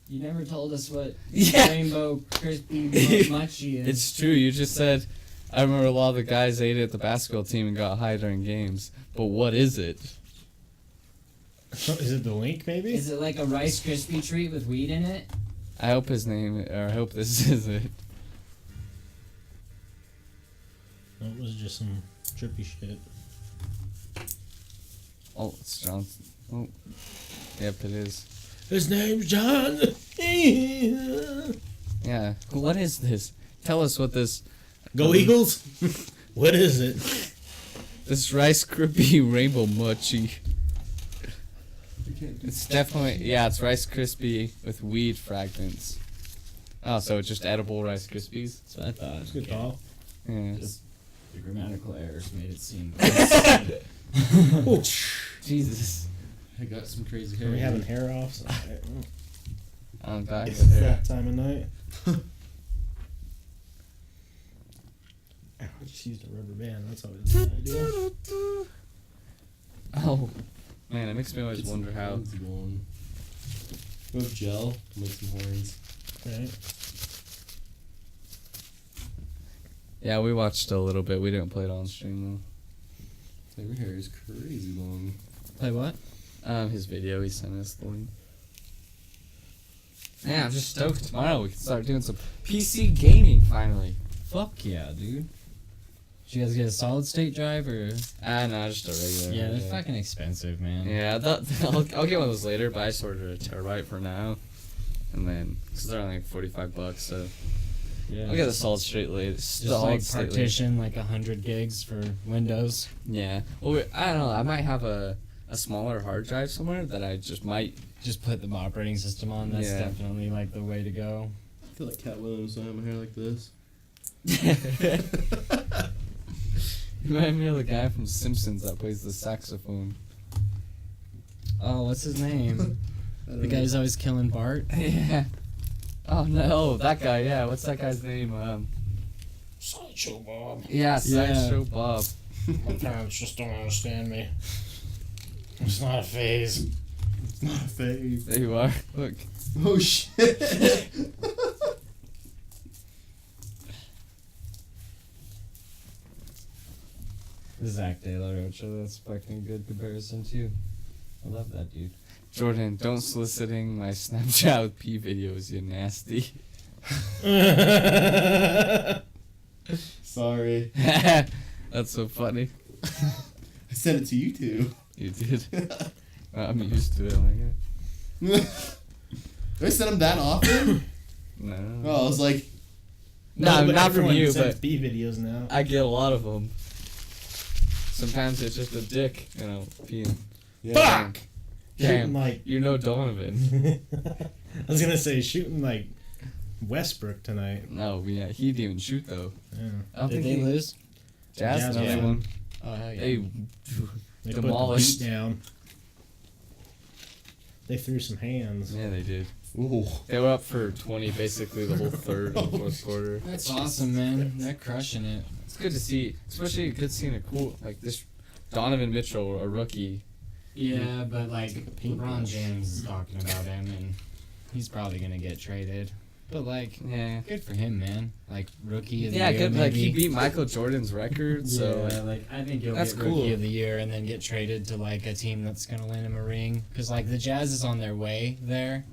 you never told us what Yeah. Rainbow Crispy Mochi is. It's true. You just said. I remember a lot of the guys ate it at the basketball team and got high during games. But what is it? Is it the link? Maybe. Is it like a Rice Krispie treat with weed in it? I hope his name, or I hope this is it. No, it was just some trippy shit. Oh, it's John. Oh, yep, it is. His name's John. Yeah. What is this? Tell us what this. Go Eagles. What is it? This Rice Krispie Rainbow Mochi. It's definitely, yeah, it's Rice Krispie with weed fragments. Oh, so it's just edible Rice Krispies? That's what I thought. It's good call. Yeah. Just the grammatical errors made it seem. Oh, Jesus. I got some crazy hair. are we having hair offs? I'm back It's with her. that time of night. I just used a rubber band. That's always a good idea. Oh, man, it makes me always Get wonder some how. horns going. Go with gel. Make some horns. Right. Yeah, we watched a little bit. We didn't play it on stream, Your hair is crazy long. Play what? though. His video, he sent us the link. Yeah, I'm just stoked tomorrow we can start doing some PC gaming finally. Fuck yeah, dude. Did you guys get a solid state drive or? No, just a regular. Yeah, they're fucking expensive, man. Yeah, I'll get one of those later, but I just ordered a terabyte for now. And then, because they're only like $45, so Yeah. I'll get the solid straight later. Just Solid like state later. partition like 100 gigs for Windows. Yeah. Well, I don't know. I might have a smaller hard drive somewhere that I just might. Just put the operating system on. That's Yeah. definitely like the way to go. I feel like Cat Williams when I have my hair like this. You remind me of the guy from Simpsons that plays the saxophone. Oh, what's his name? The guy's always killing Bart. Yeah. Oh no, that guy. Yeah, what's that guy's name? Sideshow Bob. Yeah, Sideshow Bob. My parents just don't understand me. It's not a phase. It's not a phase. There you are. Look. Oh shit. The Zach De La Rocha. That's fucking good comparison too. I love that dude. Jordan, don't soliciting my Snapchat with P videos, you nasty. Sorry. That's so funny. I sent it to you two. You did. I'm used to it. Like, Do I send them that often? no. Oh, I was like, No, but not from everyone you, sends but B videos now. I get a lot of them. Sometimes it's just a dick, peeing. yeah. Fuck! Damn, Shooting like. you know Donovan. I was gonna say shooting like Westbrook tonight. No, yeah, he didn't even shoot though. Yeah. I don't Did think they he lose? Jazz, Jazz another won. one. Oh hell yeah. They They Demolished. put the beat down. They threw some hands. yeah, they did. Ooh. They were up for 20 basically the whole third and fourth quarter. That's awesome, man. They're crushing it. It's good to see, especially good seeing a cool like this Donovan Mitchell, a rookie. Yeah, but like LeBron James is talking about him, and he's probably gonna get traded. But like, Yeah. good for him, man. Like rookie of the Yeah, year. good. Like he maybe. beat Michael Jordan's record, so yeah, like I think he'll that's get rookie cool. of the year and then get traded to like a team that's gonna win him a ring. Cause like the Jazz is on their way there.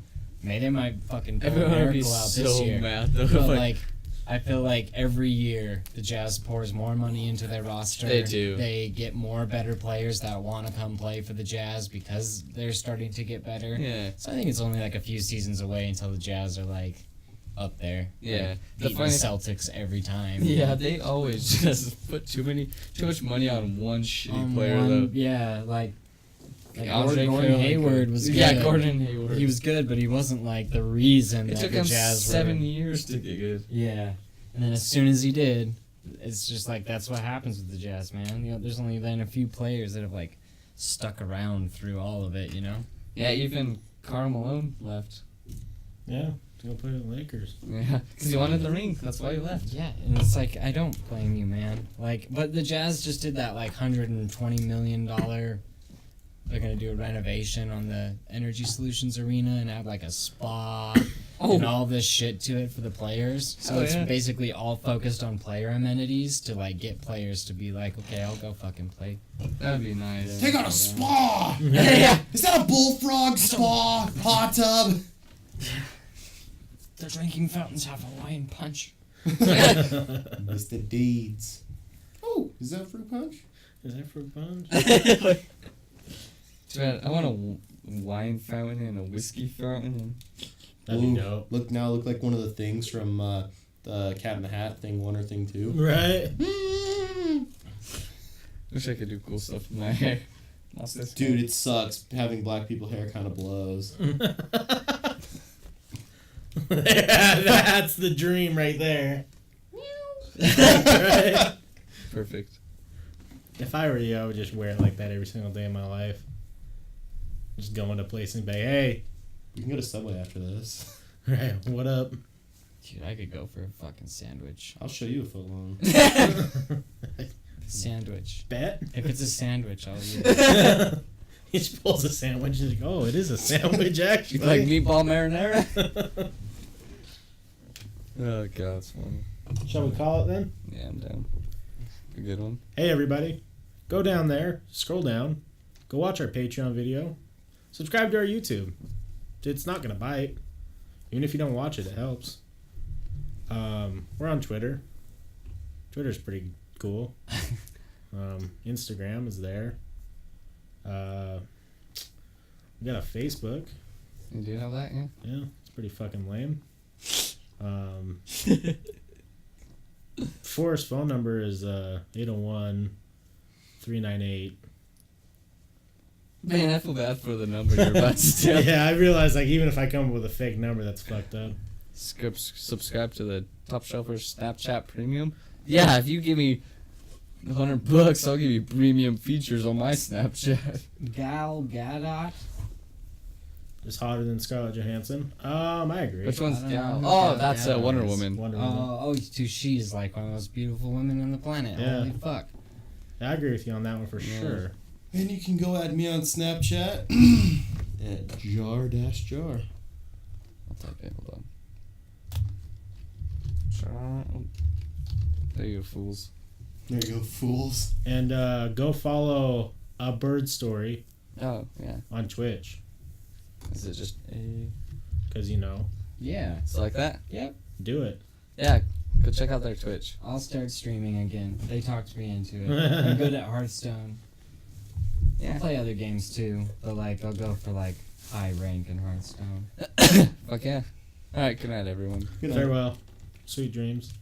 Maybe they might fucking pull a everyone would be miracle out this so year. mad though. But like, like I feel like every year the Jazz pours more money into their roster. They do. They get more better players that want to come play for the Jazz because they're starting to get better. Yeah. So I think it's only like a few seasons away until the Jazz are like up there. Yeah. Like, The beating the funny- Celtics every time. Yeah, they always just put too much money on one shitty player though. Yeah, like Andre Gordon Hill, Hayward was good. Yeah, Gordon Hayward. He was good, but he wasn't like the reason It that took the him Jazz 7 were. years to get good. Yeah, and then as soon as he did, it's just like that's what happens with the Jazz, man. You know, there's only been a few players that have like stuck around through all of it. You know. Yeah, even Karl Malone left. Yeah, to go play with the Lakers. Yeah, because he wanted the ring. That's why he left. Yeah, and it's like I don't blame you, man. Like, but the Jazz just did that like $120 million. They're gonna do a renovation on the Energy Solutions Arena and add like a spa and all this shit to it for the players. So Oh, it's yeah. basically all focused on player amenities to like get players to be like, okay, I'll go fucking play. That'd be nice. They got a spa. Yeah. Is that a bullfrog spa hot tub? The drinking fountains have Hawaiian punch. Mr. Deeds. Oh, is that fruit punch? Is that for a bunch? Too bad. I want a wine fountain and a whiskey fountain. That'd be dope. Look like one of the things from the Cat in the Hat thing 1 or thing 2. Right? Wish I could do cool stuff with my hair. Lost this Dude, it sucks. Having black people hair kind of blows. That's the dream right there. Right? Perfect. If I were you, I would just wear it like that every single day of my life. Just go into a place and be, hey, We can go to Subway after this. right, what up? Dude, I could go for a fucking sandwich. I'll show you a foot long. Sandwich. Bet? If it's a sandwich, I'll eat it. He just pulls a sandwich and he's like, oh, it is a sandwich, actually. You like meatball marinara? Oh god, it's funny. Shall we call it then? Yeah, I'm down. A good one. Hey, everybody. Go down there, scroll down, go watch our Patreon video, subscribe to our YouTube. It's not going to bite. Even if you don't watch it, it helps. We're on Twitter. Twitter's pretty cool. Instagram is there. We got a Facebook. You do have that, yeah? Yeah, it's pretty fucking lame. Forrest phone number is 801-398. Man, I feel bad for the number you're about to tell. Yeah, I realize like even if I come up with a fake number, that's fucked up. Subscribe to the Topshelfers Snapchat Premium. Yeah, if you give me $100, I'll give you premium features on my Snapchat. Gal Gadot. Is hotter than Scarlett Johansson. I agree. Which one's I don't Gal? know who Oh, Gal that's Gadot Wonder is. Woman. Wonder Woman. She's like one of the most beautiful women on the planet. Yeah. Holy fuck. I agree with you on that one for Yeah. sure. And you can go add me on Snapchat at jar-jar. I'll type it. Hold on. There you go, fools. There you go, fools. And go follow A Bird Story Oh, yeah. on Twitch. Is it just a... Because, you know, Yeah. It's like that? Yep. do it. Yeah, go check out their Twitch. I'll start streaming again. They talked me into it. I'm good at Hearthstone. I'll play other games too, but like I'll go for like high rank in Hearthstone. Fuck yeah. Alright, good night, everyone. Good night. Farewell. Sweet dreams.